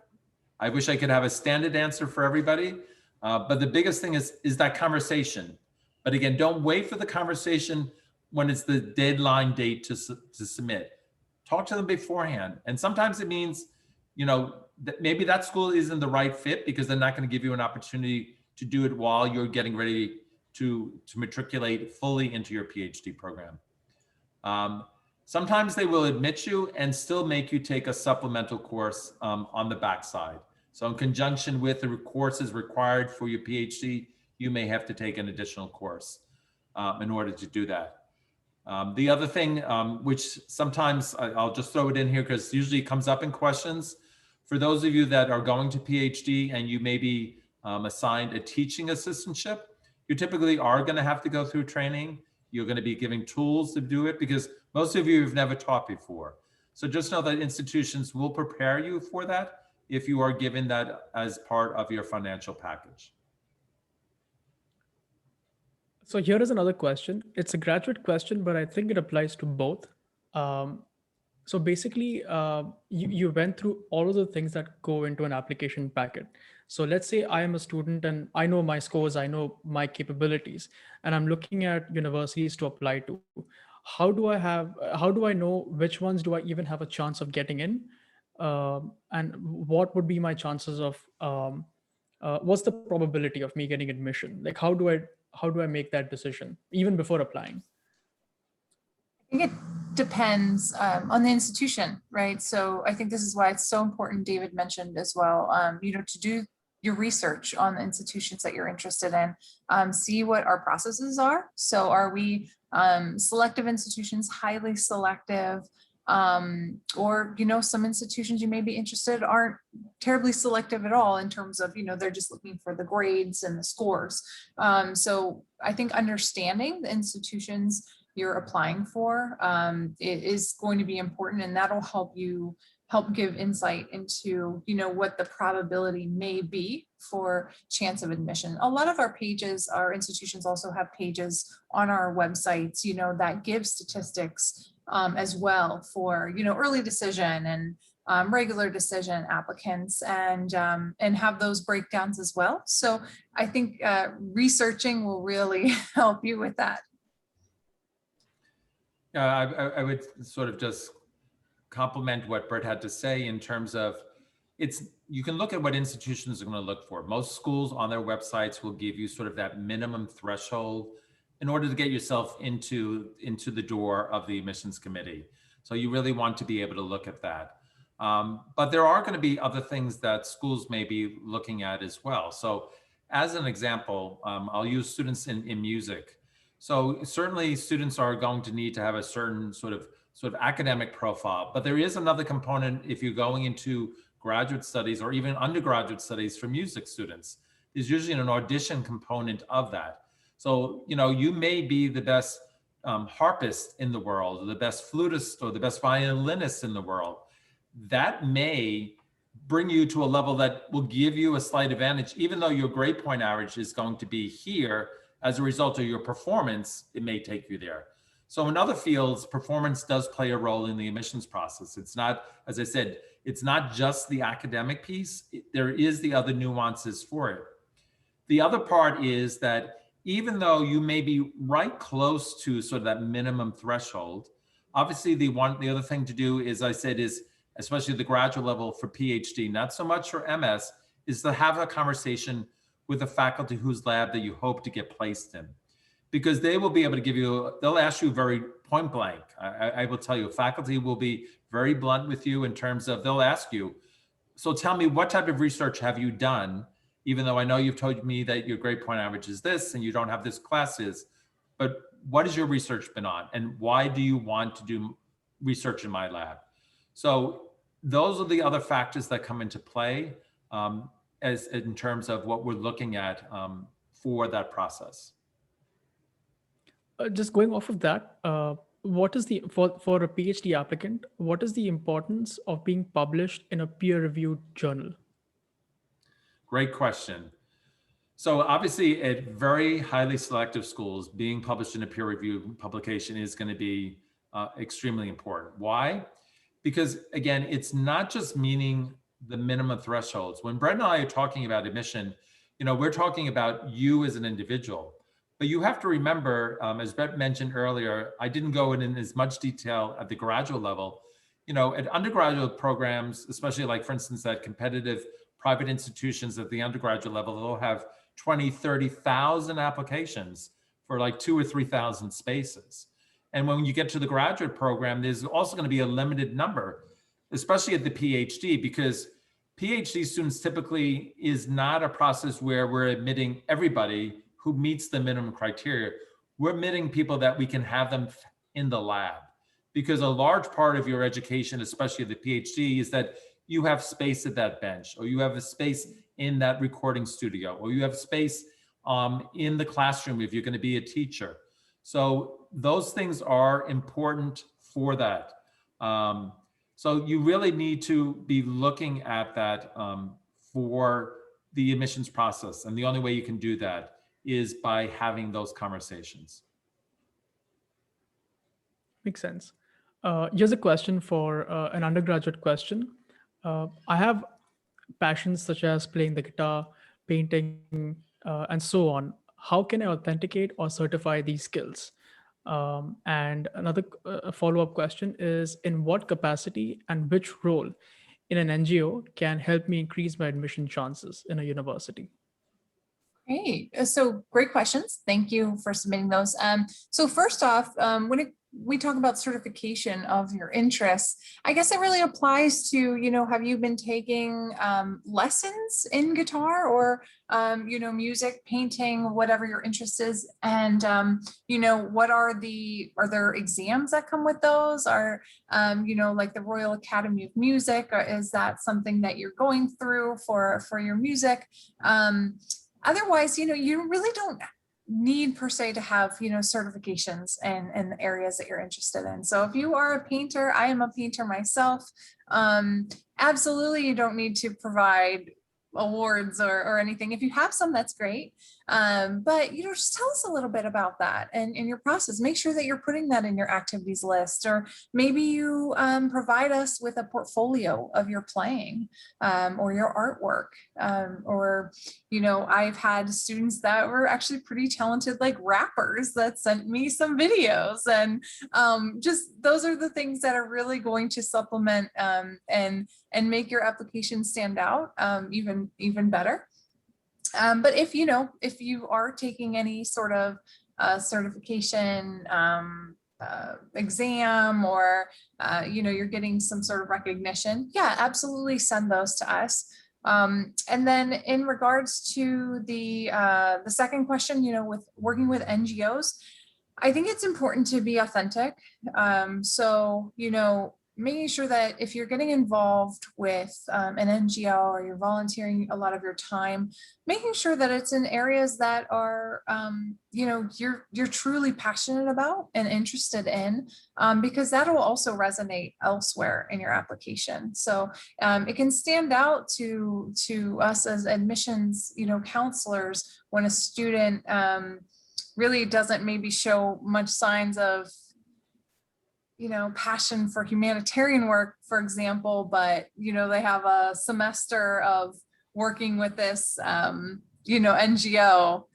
I wish I could have a standard answer for everybody. But the biggest thing is that conversation. But again, don't wait for the conversation when it's the deadline date to submit. Talk to them beforehand. And sometimes it means, that maybe that school isn't the right fit because they're not going to give you an opportunity to do it while you're getting ready to matriculate fully into your PhD program. Sometimes they will admit you and still make you take a supplemental course on the backside. So in conjunction with the courses required for your PhD, you may have to take an additional course in order to do that. The other thing, which sometimes I'll just throw it in here because usually it comes up in questions. For those of you that are going to PhD and you may be assigned a teaching assistantship, you typically are going to have to go through training. You're going to be giving tools to do it because most of you have never taught before. So just know that institutions will prepare you for that if you are given that as part of your financial package. So here is another question. It's a graduate question, but I think it applies to both. So basically, you went through all of the things that go into an application packet. So let's say I am a student and I know my scores, I know my capabilities, and I'm looking at universities to apply to. How do I know which ones do I even have a chance of getting in? And what would be my chances of, what's the probability of me getting admission? Like, how do I make that decision even before applying? I think it depends on the institution, right? So I think this is why it's so important, David mentioned as well, to do your research on the institutions that you're interested in, see what our processes are. So are we selective institutions, highly selective, or, some institutions you may be interested aren't terribly selective at all in terms of, they're just looking for the grades and the scores. So I think understanding the institutions you're applying for is going to be important, and that'll help give insight into what the probability may be for chance of admission. A lot of our pages, our institutions also have pages on our websites that give statistics as well for early decision and regular decision applicants, and have those breakdowns as well. So I think researching will really help you with that. Yeah, I would sort of just complement what Brett had to say in terms of you can look at what institutions are going to look for. Most schools on their websites will give you sort of that minimum threshold in order to get yourself into the door of the admissions committee. So you really want to be able to look at that. But there are going to be other things that schools may be looking at as well. So as an example, I'll use students in music. So certainly students are going to need to have a certain sort of academic profile, but there is another component if you're going into graduate studies or even undergraduate studies for music students. There's usually an audition component of that. So, you may be the best harpist in the world, or the best flutist, or the best violinist in the world. That may bring you to a level that will give you a slight advantage, even though your grade point average is going to be here. As a result of your performance, it may take you there. So in other fields, performance does play a role in the admissions process. It's not, as I said, it's not just the academic piece. There is the other nuances for it. The other part is that even though you may be right close to sort of that minimum threshold, obviously the other thing to do is, I said, is especially the graduate level for PhD, not so much for MS, is to have a conversation with the faculty whose lab that you hope to get placed in. Because they will be able to give you, they'll ask you very point blank. I will tell you, faculty will be very blunt with you in terms of, they'll ask you, so tell me, what type of research have you done? Even though I know you've told me that your grade point average is this and you don't have this classes, but what has your research been on? And why do you want to do research in my lab? So those are the other factors that come into play as in terms of what we're looking at for that process. Just going off of that, what is for a PhD applicant, what is the importance of being published in a peer-reviewed journal? Great question. So obviously at very highly selective schools, being published in a peer-reviewed publication is going to be extremely important. Why? Because again, it's not just meeting the minimum thresholds. When Brett and I are talking about admission, we're talking about you as an individual. But you have to remember, as Brett mentioned earlier, I didn't go in as much detail at the graduate level. At undergraduate programs, especially like, for instance, at competitive private institutions at the undergraduate level, they'll have 20, 30,000 applications for like 2,000 or 3,000 spaces. And when you get to the graduate program, there's also going to be a limited number, especially at the PhD, because PhD students typically is not a process where we're admitting everybody who meets the minimum criteria. We're admitting people that we can have them in the lab, because a large part of your education, especially at the PhD, is that you have space at that bench, or you have a space in that recording studio, or you have space in the classroom if you're going to be a teacher. So those things are important for that. So you really need to be looking at that for the admissions process. And the only way you can do that is by having those conversations. Makes sense. Here's a question for an undergraduate question. I have passions such as playing the guitar, painting, and so on. How can I authenticate or certify these skills? And another follow-up question is, in what capacity and which role in an NGO can help me increase my admission chances in a university? Great. So great questions. Thank you for submitting those. So first off, when it we talk about certification of your interests, I guess it really applies to, have you been taking lessons in guitar or, music, painting, whatever your interest is? And, are there exams that come with those? Are, like the Royal Academy of Music, or is that something that you're going through for your music? Otherwise, you really don't need per se to have, certifications in the areas that you're interested in. So if you are a painter, I am a painter myself, absolutely you don't need to provide awards or anything. If you have some, that's great. But just tell us a little bit about that and in your process. Make sure that you're putting that in your activities list, or maybe you provide us with a portfolio of your playing or your artwork. Or I've had students that were actually pretty talented, like rappers, that sent me some videos, and just those are the things that are really going to supplement and make your application stand out even better. But if you are taking any sort of certification exam, or you're getting some sort of recognition, yeah, absolutely send those to us. And then in regards to the second question, with working with NGOs, I think it's important to be authentic. So, making sure that if you're getting involved with an NGO, or you're volunteering a lot of your time, making sure that it's in areas that are, you're truly passionate about and interested in, because that will also resonate elsewhere in your application. So it can stand out to us as admissions, counselors, when a student really doesn't maybe show much signs of passion for humanitarian work, for example, but, they have a semester of working with this, NGO,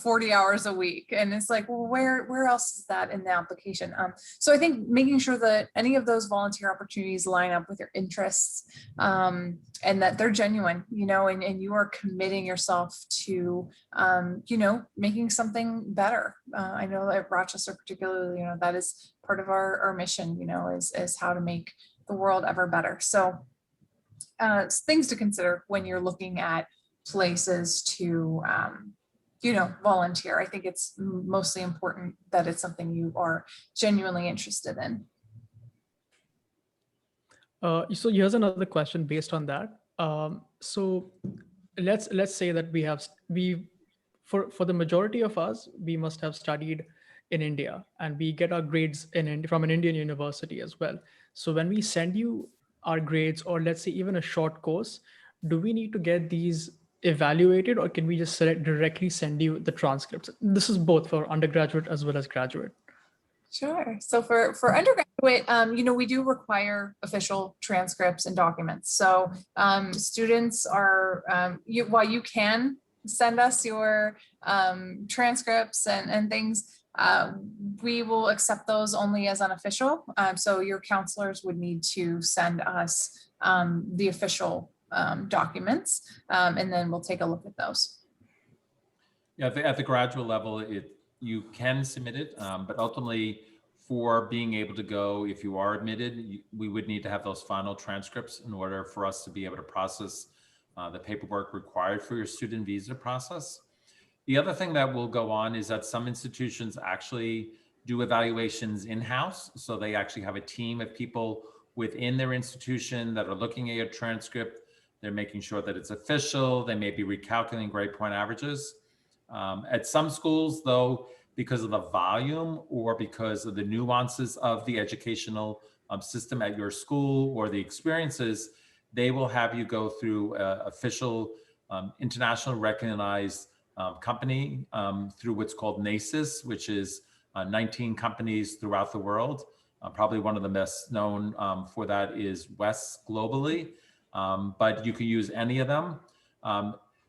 40 hours a week. And it's like, well, where else is that in the application? So I think making sure that any of those volunteer opportunities line up with your interests, and that they're genuine, and you are committing yourself to, making something better. I know at Rochester particularly, that is part of our mission, is how to make the world ever better. So things to consider when you're looking at places to, volunteer. I think it's mostly important that it's something you are genuinely interested in. So here's another question based on that. So let's say that for the majority of us, we must have studied in India, and we get our grades from an Indian university as well. So when we send you our grades, or let's say even a short course, do we need to get these evaluated, or can we just directly send you the transcripts? This is both for undergraduate as well as graduate. Sure. So for undergraduate, we do require official transcripts and documents. So students are, while you can send us your transcripts and things, we will accept those only as unofficial. So your counselors would need to send us the official documents, and then we'll take a look at those. Yeah, at the graduate level, you can submit it, but ultimately, for being able to go, if you are admitted, we would need to have those final transcripts in order for us to be able to process the paperwork required for your student visa process. The other thing that will go on is that some institutions actually do evaluations in-house. So they actually have a team of people within their institution that are looking at your transcript. They're making sure that it's official. They may be recalculating grade point averages. At some schools, though, because of the volume or because of the nuances of the educational system at your school or the experiences, they will have you go through official international recognized company through what's called NACIS, which is 19 companies throughout the world. Probably one of the best known for that is WES globally, but you can use any of them.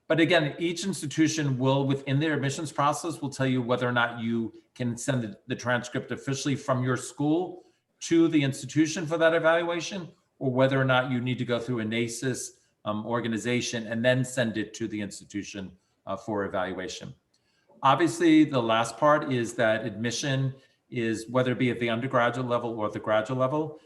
But again, each institution will, within their admissions process, will tell you whether or not you can send the transcript officially from your school to the institution for that evaluation, or whether or not you need to go through a NACIS organization and then send it to the institution for evaluation. Obviously, the last part is that admission is whether it be at the undergraduate level or the graduate level,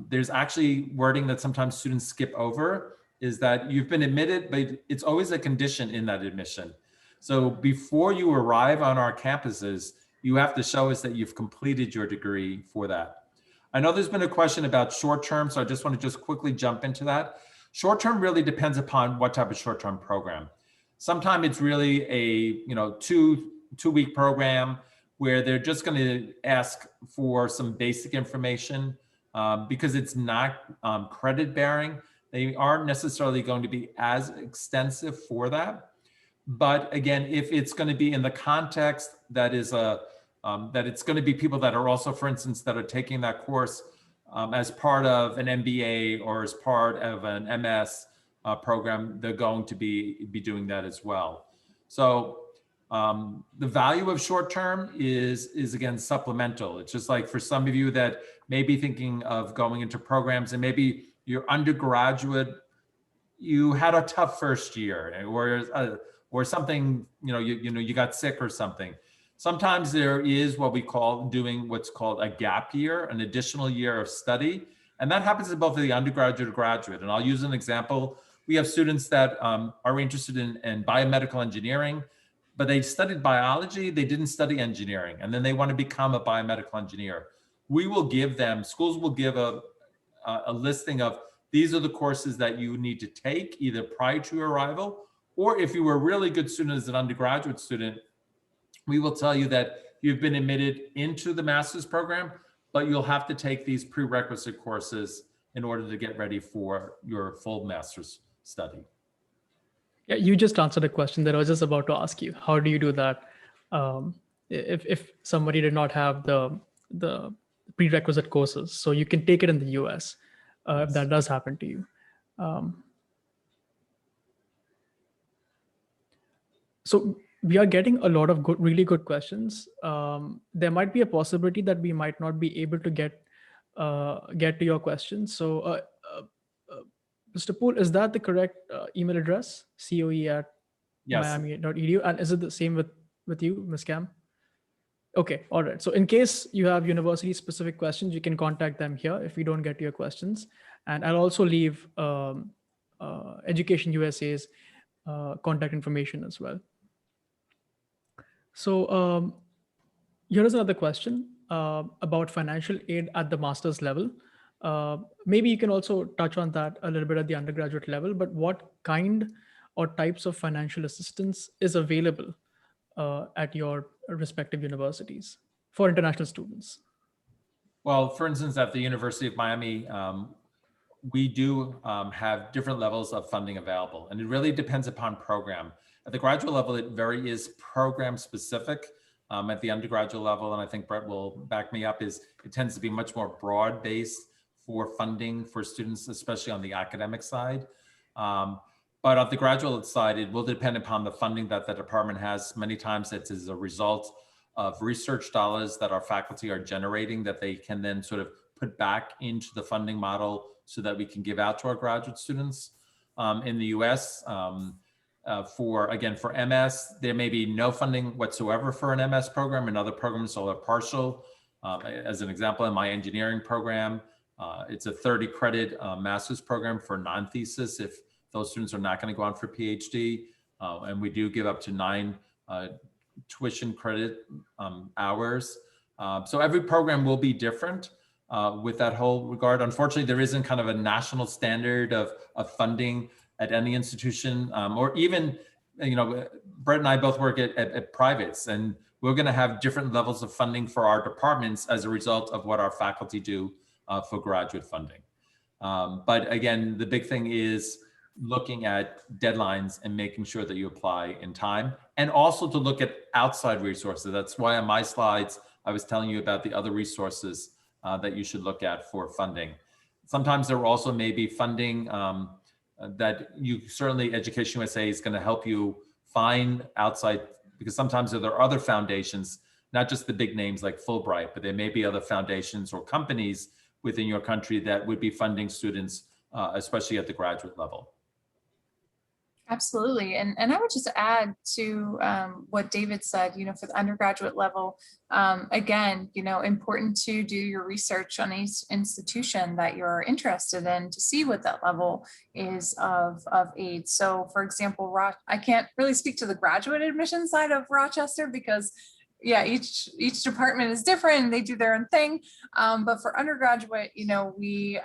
there's actually wording that sometimes students skip over, is that you've been admitted, but it's always a condition in that admission. So before you arrive on our campuses, you have to show us that you've completed your degree for that. I know there's been a question about short-term, so I just want to just quickly jump into that. Short-term really depends upon what type of short-term program. Sometimes it's really a two-week program where they're just going to ask for some basic information because it's not credit bearing. They aren't necessarily going to be as extensive for that. But again, if it's going to be in the context that is that it's going to be people that are also, for instance, that are taking that course as part of an MBA or as part of an MS program, they're going to be doing that as well. So the value of short term is again supplemental. It's just like for some of you that may be thinking of going into programs and maybe your undergraduate, you had a tough first year or something, you got sick or something. Sometimes there is what we call doing what's called a gap year, an additional year of study. And that happens in both the undergraduate and graduate. And I'll use an example. We have students that are interested in biomedical engineering, but they studied biology, they didn't study engineering, and then they want to become a biomedical engineer. We will give them, schools will give a listing of these are the courses that you need to take either prior to your arrival, or if you were a really good student as an undergraduate student, we will tell you that you've been admitted into the master's program, but you'll have to take these prerequisite courses in order to get ready for your full master's study. Yeah, you just answered a question that I was just about to ask you. How do you do that? If somebody did not have the prerequisite courses, so you can take it in the US if that does happen to you. So we are getting a lot of really good questions. There might be a possibility that we might not be able to get to your questions. So Mr. Poole, is that the correct email address? coe@miami.edu. And is it the same with you, Ms. Cam? Okay, all right. So in case you have university specific questions, you can contact them here if we don't get to your questions. And I'll also leave Education USA's contact information as well. So here is another question about financial aid at the master's level. Maybe you can also touch on that a little bit at the undergraduate level, but what kind or types of financial assistance is available at your respective universities for international students? Well, for instance, at the University of Miami, we do have different levels of funding available, and it really depends upon program. At the graduate level, it is program specific. At the undergraduate level, and I think Brett will back me up, is it tends to be much more broad-based for funding for students, especially on the academic side. But on the graduate side, it will depend upon the funding that the department has. Many times it's as a result of research dollars that our faculty are generating that they can then sort of put back into the funding model so that we can give out to our graduate students. In the US, for MS, there may be no funding whatsoever for an MS program, and other programs are partial. As an example, in my engineering program, it's a 30 credit master's program for non-thesis if those students are not going to go on for PhD. And we do give up to 9 tuition credit hours. So every program will be different with that whole regard. Unfortunately, there isn't kind of a national standard of funding at any institution, or even, Brett and I both work at privates, and we're going to have different levels of funding for our departments as a result of what our faculty do for graduate funding. But again, the big thing is looking at deadlines and making sure that you apply in time, and also to look at outside resources. That's why on my slides, I was telling you about the other resources that you should look at for funding. Sometimes there also may be funding that you certainly Education USA is going to help you find outside, because sometimes there are other foundations, not just the big names like Fulbright, but there may be other foundations or companies within your country that would be funding students, especially at the graduate level. Absolutely. And I would just add to what David said, for the undergraduate level, again, important to do your research on each institution that you're interested in to see what that level is of aid. So for example, I can't really speak to the graduate admission side of Rochester because each department is different. They do their own thing. But for undergraduate, we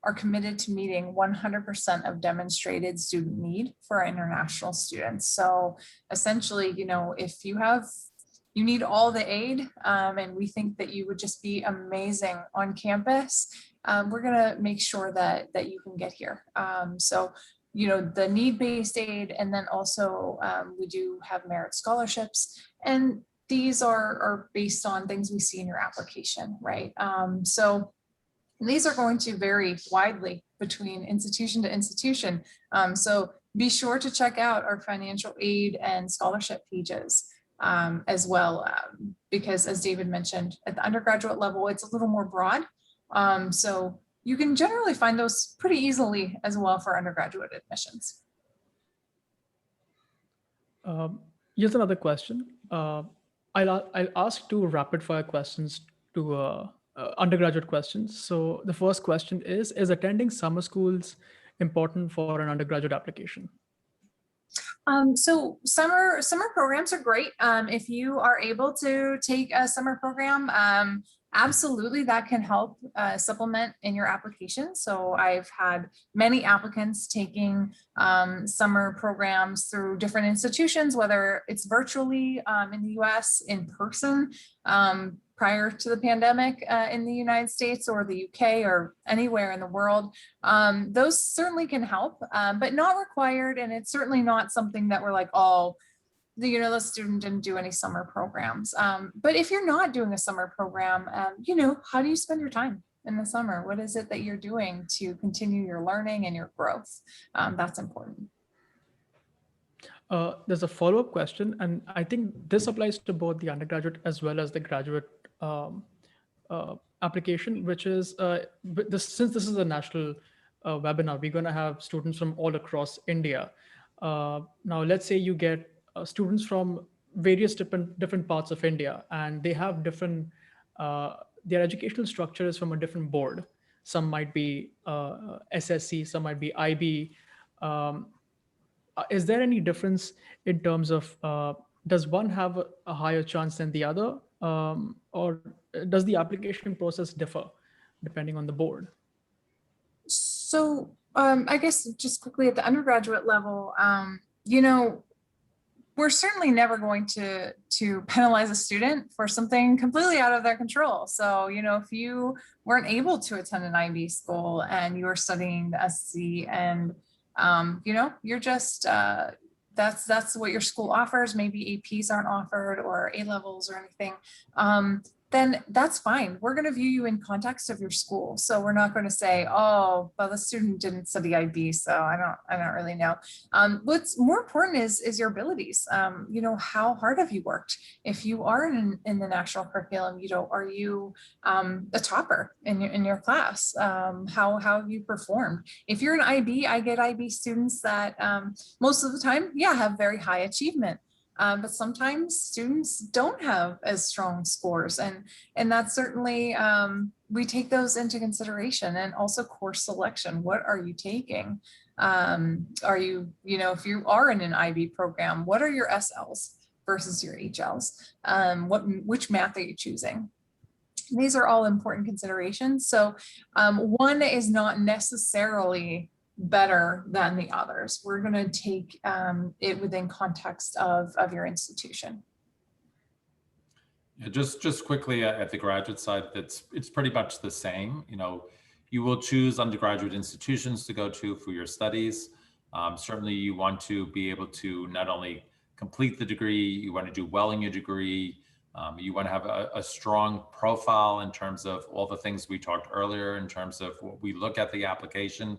are committed to meeting 100% of demonstrated student need for our international students. So essentially, if you need all the aid, and we think that you would just be amazing on campus, we're gonna make sure that you can get here. So the need-based aid, and then also we do have merit scholarships, and these are based on things we see in your application, right? So these are going to vary widely between institution to institution. So be sure to check out our financial aid and scholarship pages as well, because as David mentioned, at the undergraduate level, it's a little more broad. So you can generally find those pretty easily as well for undergraduate admissions. Here's another question. I'll ask two rapid fire questions to undergraduate questions. So the first question is attending summer schools important for an undergraduate application? So summer programs are great. If you are able to take a summer program, absolutely, that can help supplement in your application. So I've had many applicants taking summer programs through different institutions, whether it's virtually in the US, in person, prior to the pandemic in the United States or the UK or anywhere in the world. Those certainly can help, but not required. And it's certainly not something that we're like, oh, the student didn't do any summer programs. But if you're not doing a summer program, how do you spend your time in the summer? What is it that you're doing to continue your learning and your growth? That's important. There's a follow-up question, and I think this applies to both the undergraduate as well as the graduate application, which is since this is a national webinar, we're going to have students from all across India. Now, let's say you get students from various different parts of India, and they have different, their educational structure is from a different board. Some might be SSC, some might be IB. Is there any difference in terms of, does one have a higher chance than the other? Or does the application process differ depending on the board? So I guess just quickly at the undergraduate level, we're certainly never going to penalize a student for something completely out of their control. So, if you weren't able to attend an IB school and you are studying the SC and, you're just, that's what your school offers. Maybe APs aren't offered or A levels or anything. Then that's fine. We're going to view you in context of your school. So we're not going to say, oh, well, the student didn't study IB, so I don't really know. What's more important is your abilities. How hard have you worked? If you are in the national curriculum, are you a topper in your class? How have you performed? If you're an IB, I get IB students that most of the time, have very high achievement. But sometimes students don't have as strong scores, and that's certainly, we take those into consideration. And also course selection. What are you taking? Are you, if you are in an IB program, what are your SLs versus your HLs? Which math are you choosing? These are all important considerations. So one is not necessarily better than the others. We're going to take it within context of your institution. Yeah, just quickly at the graduate side, it's pretty much the same. You will choose undergraduate institutions to go to for your studies. Certainly you want to be able to not only complete the degree, you want to do well in your degree. You want to have a strong profile in terms of all the things we talked earlier, in terms of what we look at the application.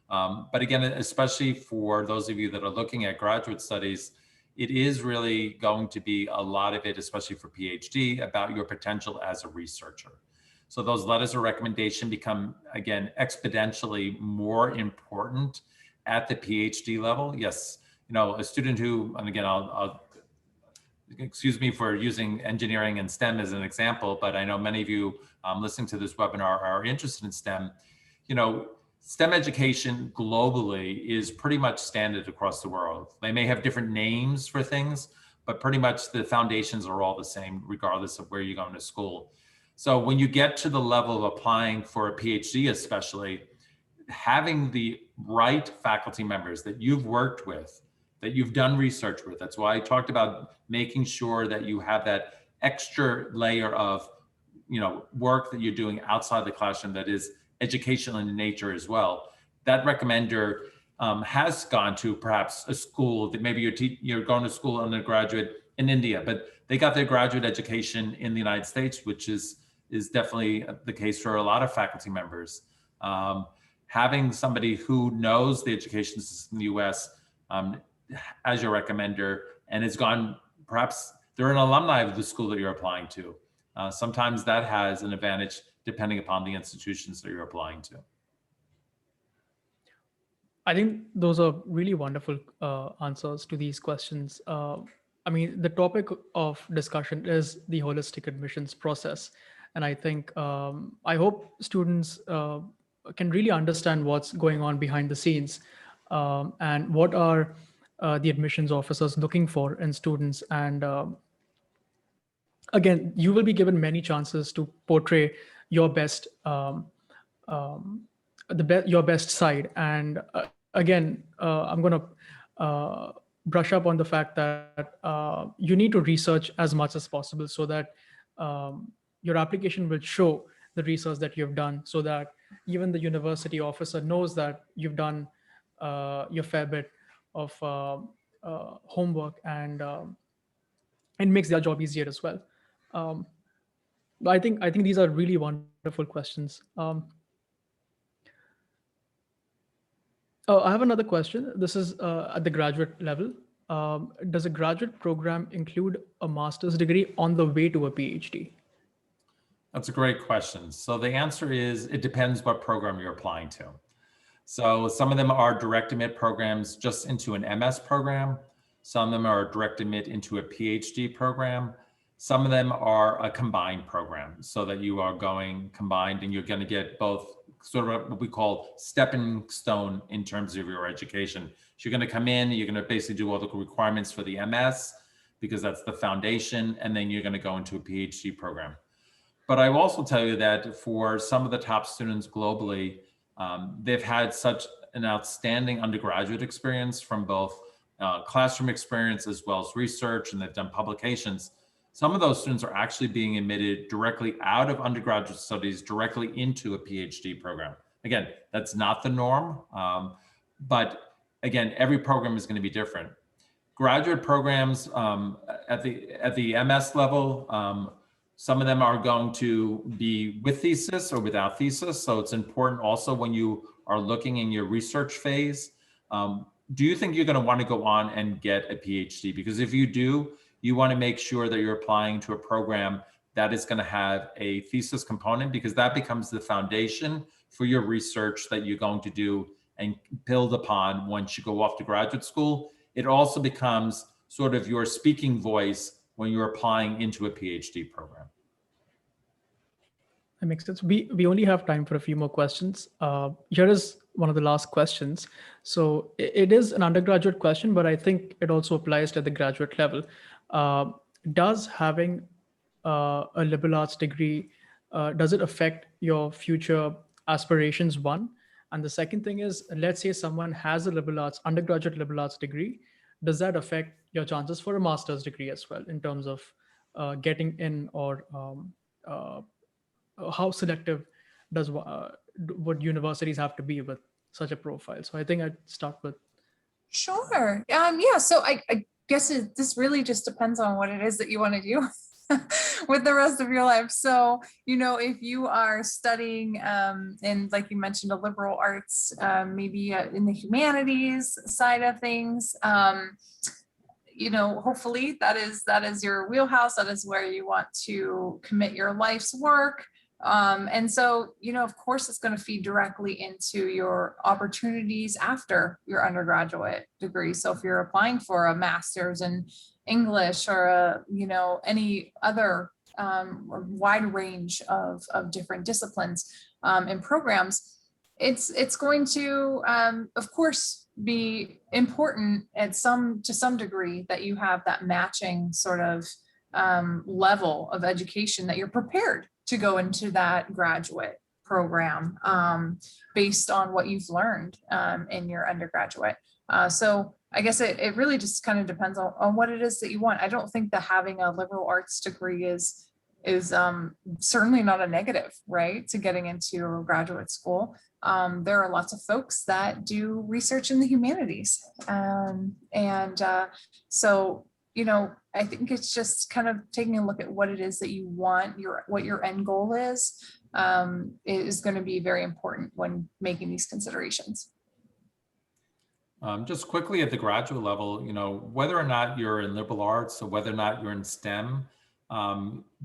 But again, especially for those of you that are looking at graduate studies, it is really going to be a lot of it, especially for PhD, about your potential as a researcher. So those letters of recommendation become, again, exponentially more important at the PhD level, yes, a student who, and again, I'll excuse me for using engineering and STEM as an example, but I know many of you listening to this webinar are interested in STEM. STEM education globally is pretty much standard across the world. They may have different names for things, but pretty much the foundations are all the same, regardless of where you're going to school. So when you get to the level of applying for a PhD, especially, having the right faculty members that you've worked with, that you've done research with. That's why I talked about making sure that you have that extra layer of, work that you're doing outside the classroom that is educational in nature as well. That recommender has gone to perhaps a school that maybe you're going to school undergraduate in India, but they got their graduate education in the United States, which is definitely the case for a lot of faculty members. Having somebody who knows the education system in the US as your recommender and has gone, perhaps they're an alumni of the school that you're applying to. Sometimes that has an advantage depending upon the institutions that you're applying to. I think those are really wonderful answers to these questions. The topic of discussion is the holistic admissions process. And I think, I hope students can really understand what's going on behind the scenes and what are the admissions officers looking for in students. And again, you will be given many chances to portray your best your best side. And again, I'm going to brush up on the fact that you need to research as much as possible so that your application will show the research that you've done, so that even the university officer knows that you've done your fair bit of homework, and it makes their job easier as well. But I think these are really wonderful questions. I have another question. This is at the graduate level. Does a graduate program include a master's degree on the way to a PhD? That's a great question. So the answer is, it depends what program you're applying to. So some of them are direct admit programs just into an MS program. Some of them are direct admit into a PhD program. Some of them are a combined program, so that you are going combined and you're going to get both sort of what we call stepping stone in terms of your education. So you're going to come in, you're going to basically do all the requirements for the MS because that's the foundation, and then you're going to go into a PhD program. But I will also tell you that for some of the top students globally, they've had such an outstanding undergraduate experience from both classroom experience as well as research, and they've done publications. Some of those students are actually being admitted directly out of undergraduate studies directly into a PhD program. Again, that's not the norm, but again, every program is going to be different. Graduate programs at the MS level, some of them are going to be with thesis or without thesis. So it's important also when you are looking in your research phase, do you think you're going to want to go on and get a PhD? Because if you do, you want to make sure that you're applying to a program that is going to have a thesis component, because that becomes the foundation for your research that you're going to do and build upon once you go off to graduate school. It also becomes sort of your speaking voice when you're applying into a PhD program. That makes sense. We only have time for a few more questions. Here is one of the last questions. So it is an undergraduate question, but I think it also applies to the graduate level. Does having a liberal arts degree, does it affect your future aspirations, one? And the second thing is, let's say someone has a undergraduate liberal arts degree, does that affect your chances for a master's degree as well in terms of getting in, or how selective would universities have to be with such a profile? So I think I'd start with. Sure. Yeah. So I guess this really just depends on what it is that you want to do with the rest of your life. So, if you are studying in, like you mentioned, a liberal arts, maybe in the humanities side of things, hopefully that is your wheelhouse. That is where you want to commit your life's work. And so, of course, it's going to feed directly into your opportunities after your undergraduate degree. So if you're applying for a master's in English or any other wide range of different disciplines and programs, it's going to, of course, be important to some degree that you have that matching sort of level of education, that you're prepared to go into that graduate program based on what you've learned in your undergraduate. So I guess it really just kind of depends on what it is that you want. I don't think that having a liberal arts degree is certainly not a negative, right, to getting into graduate school. There are lots of folks that do research in the humanities. So, I think it's just kind of taking a look at what it is that you want, what your end goal is going to be very important when making these considerations. Just quickly at the graduate level, whether or not you're in liberal arts or whether or not you're in STEM,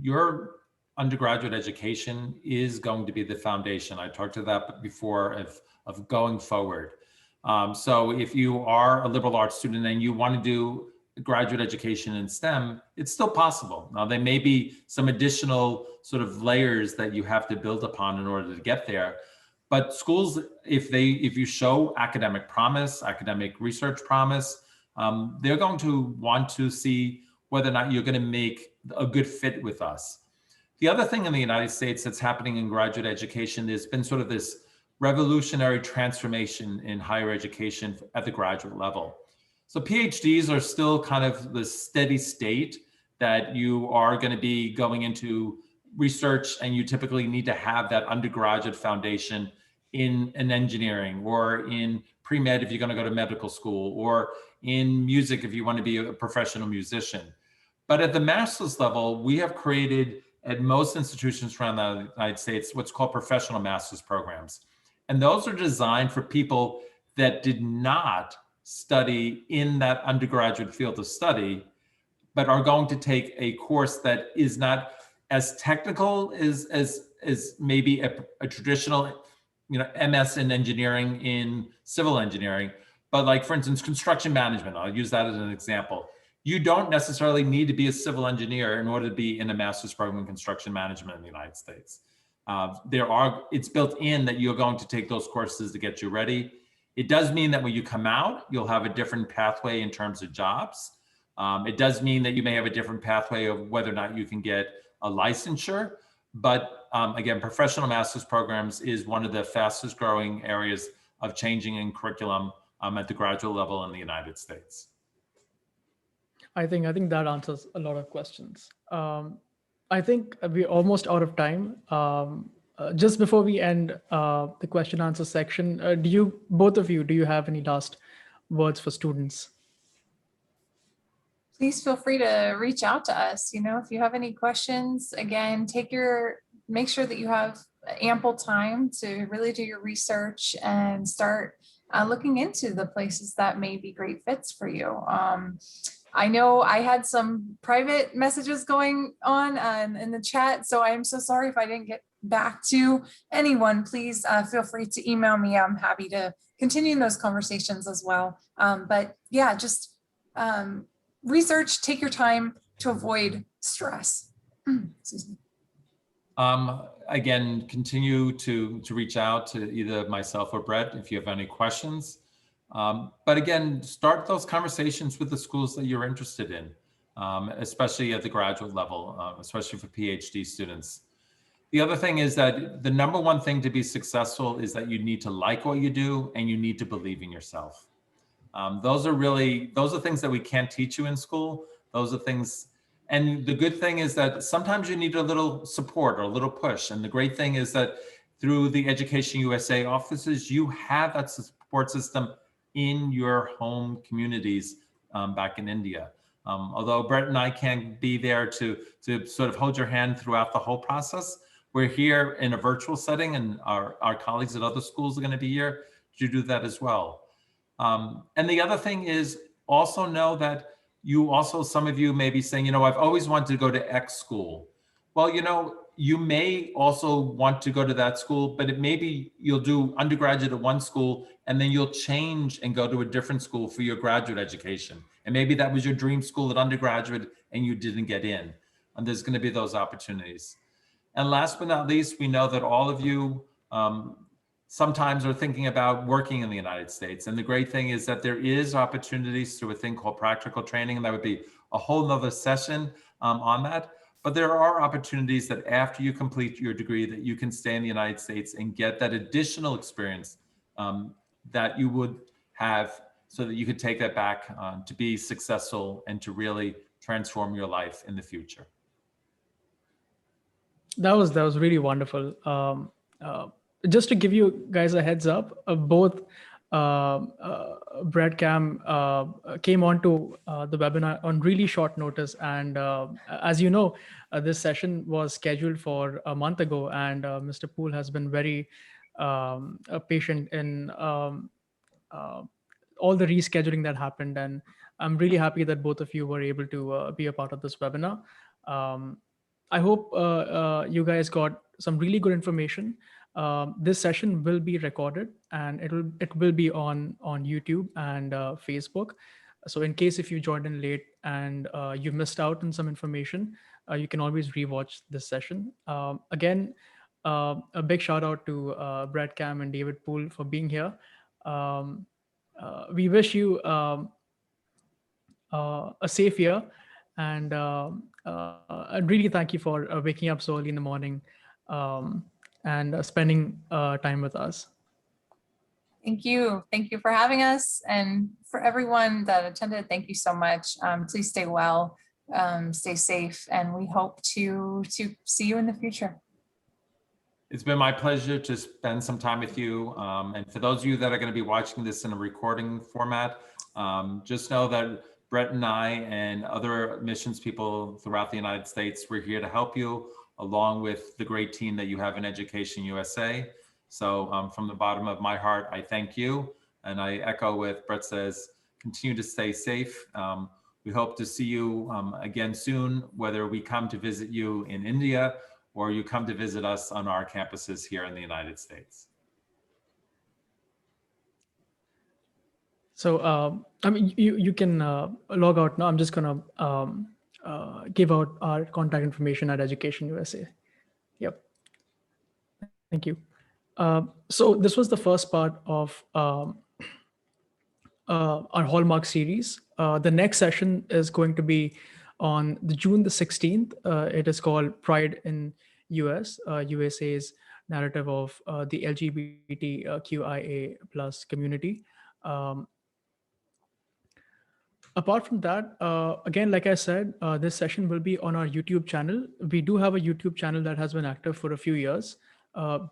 your undergraduate education is going to be the foundation. I talked to that before of going forward. So if you are a liberal arts student and you want to do graduate education in STEM, it's still possible. Now, there may be some additional sort of layers that you have to build upon in order to get there. But schools, if you show academic promise, academic research promise, they're going to want to see whether or not you're going to make a good fit with us. The other thing in the United States that's happening in graduate education, there's been sort of this revolutionary transformation in higher education at the graduate level. So PhDs are still kind of the steady state that you are going to be going into research, and you typically need to have that undergraduate foundation in engineering or in pre-med if you're going to go to medical school, or in music if you want to be a professional musician. But at the master's level, we have created at most institutions around the United States what's called professional master's programs. And those are designed for people that did not study in that undergraduate field of study, but are going to take a course that is not as technical as maybe a traditional, MS in engineering, in civil engineering, but like, for instance, construction management. I'll use that as an example. You don't necessarily need to be a civil engineer in order to be in a master's program in construction management in the United States. It's built in that you're going to take those courses to get you ready. It does mean that when you come out, you'll have a different pathway in terms of jobs. It does mean that you may have a different pathway of whether or not you can get a licensure. But again, professional master's programs is one of the fastest growing areas of changing in curriculum at the graduate level in the United States. I think that answers a lot of questions. I think we're almost out of time. Just before we end the question answer section, both of you, do you have any last words for students? Please feel free to reach out to us. If you have any questions, again, make sure that you have ample time to really do your research and start looking into the places that may be great fits for you. I know I had some private messages going on in the chat, so I am so sorry if I didn't get back to anyone. Please feel free to email me. I'm happy to continue those conversations as well. But yeah, just research, take your time to avoid stress. Excuse me. Again, continue to reach out to either myself or Brett if you have any questions. But again, start those conversations with the schools that you're interested in, especially at the graduate level, especially for PhD students. The other thing is that the number one thing to be successful is that you need to like what you do and you need to believe in yourself. Those are things that we can't teach you in school. Those are things. And the good thing is that sometimes you need a little support or a little push. And the great thing is that through the Education USA offices, you have that support system in your home communities back in India. Although Brett and I can't be there to sort of hold your hand throughout the whole process, we're here in a virtual setting, and our colleagues at other schools are going to be here to do that as well. And the other thing is also know that some of you may be saying, I've always wanted to go to X school. Well, you may also want to go to that school, but it maybe you'll do undergraduate at one school and then you'll change and go to a different school for your graduate education. And maybe that was your dream school at undergraduate and you didn't get in. And there's going to be those opportunities. And last but not least, we know that all of you sometimes are thinking about working in the United States. And the great thing is that there is opportunities through a thing called practical training, and that would be a whole nother session on that. But there are opportunities that after you complete your degree that you can stay in the United States and get that additional experience that you would have so that you could take that back to be successful and to really transform your life in the future. That was really wonderful. Just to give you guys a heads up, both Brett, Cam came onto the webinar on really short notice, and as you know, this session was scheduled for a month ago, and Mr. Poole has been very patient in all the rescheduling that happened, and I'm really happy that both of you were able to be a part of this webinar. I hope you guys got some really good information. This session will be recorded and it will be on YouTube and Facebook. So in case if you joined in late and you missed out on some information, you can always rewatch this session. Again, a big shout out to Brad, Cam, and David Poole for being here. We wish you a safe year, and I really thank you for waking up so early in the morning and spending time with us. Thank you. Thank you for having us. And for everyone that attended, thank you so much. Please stay well, stay safe, and we hope to see you in the future. It's been my pleasure to spend some time with you. And for those of you that are going to be watching this in a recording format, just know that Brett and I and other admissions people throughout the United States, we're here to help you along with the great team that you have in Education USA. So from the bottom of my heart, I thank you. And I echo what Brett says, continue to stay safe. We hope to see you again soon, whether we come to visit you in India or you come to visit us on our campuses here in the United States. So, I mean, you can log out now. I'm just gonna give out our contact information at Education USA. Yep. Thank you. So this was the first part of our Hallmark series. The next session is going to be on June the 16th. It is called Pride in US, USA's narrative of the LGBTQIA plus community. Apart from that, again, like I said, this session will be on our YouTube channel. We do have a YouTube channel that has been active for a few years.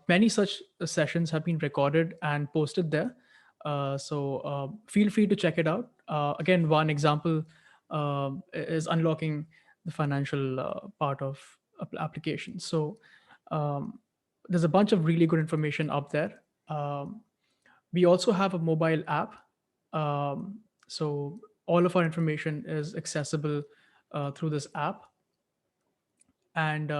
Many such sessions have been recorded and posted there. So feel free to check it out. Again, one example is unlocking the financial part of application. So there's a bunch of really good information up there. We also have a mobile app. So all of our information is accessible through this app. And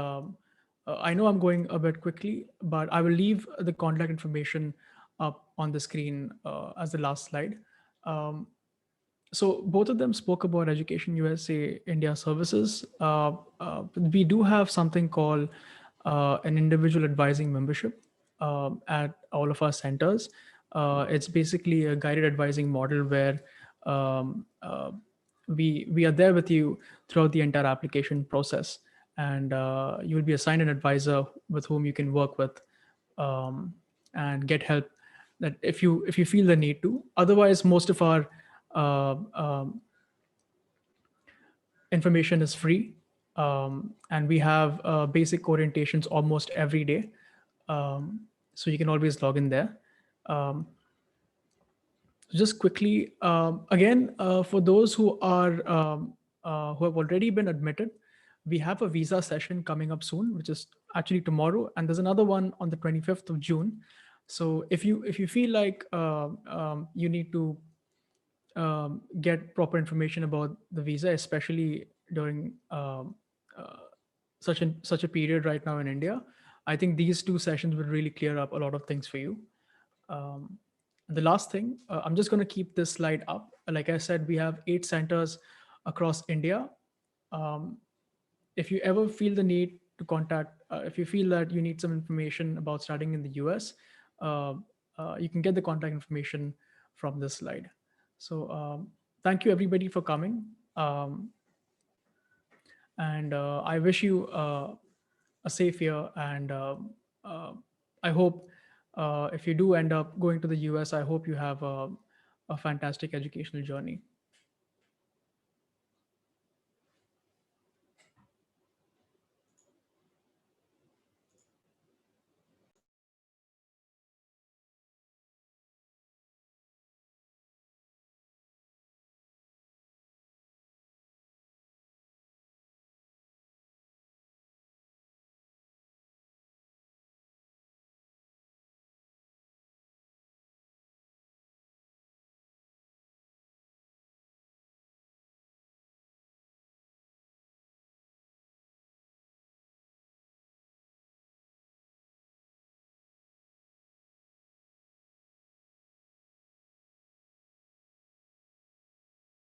I know I'm going a bit quickly, but I will leave the contact information up on the screen as the last slide. So both of them spoke about Education USA India services. We do have something called an individual advising membership at all of our centers. It's basically a guided advising model where we are there with you throughout the entire application process, and you will be assigned an advisor with whom you can work with and get help that if you feel the need to. Otherwise, most of our information is free, and we have basic orientations almost every day, so you can always log in there. Just quickly, again, for those who are who have already been admitted, we have a visa session coming up soon, which is actually tomorrow, and there's another one on the 25th of June. So if you feel like you need to get proper information about the visa, especially during such a period right now in India, I think these two sessions will really clear up a lot of things for you. The last thing, I'm just going to keep this slide up. Like I said, we have 8 centers across India. If you ever feel the need to contact, if you feel that you need some information about studying in the US, you can get the contact information from this slide. So thank you everybody for coming. And I wish you a safe year. And I hope if you do end up going to the US, I hope you have a fantastic educational journey.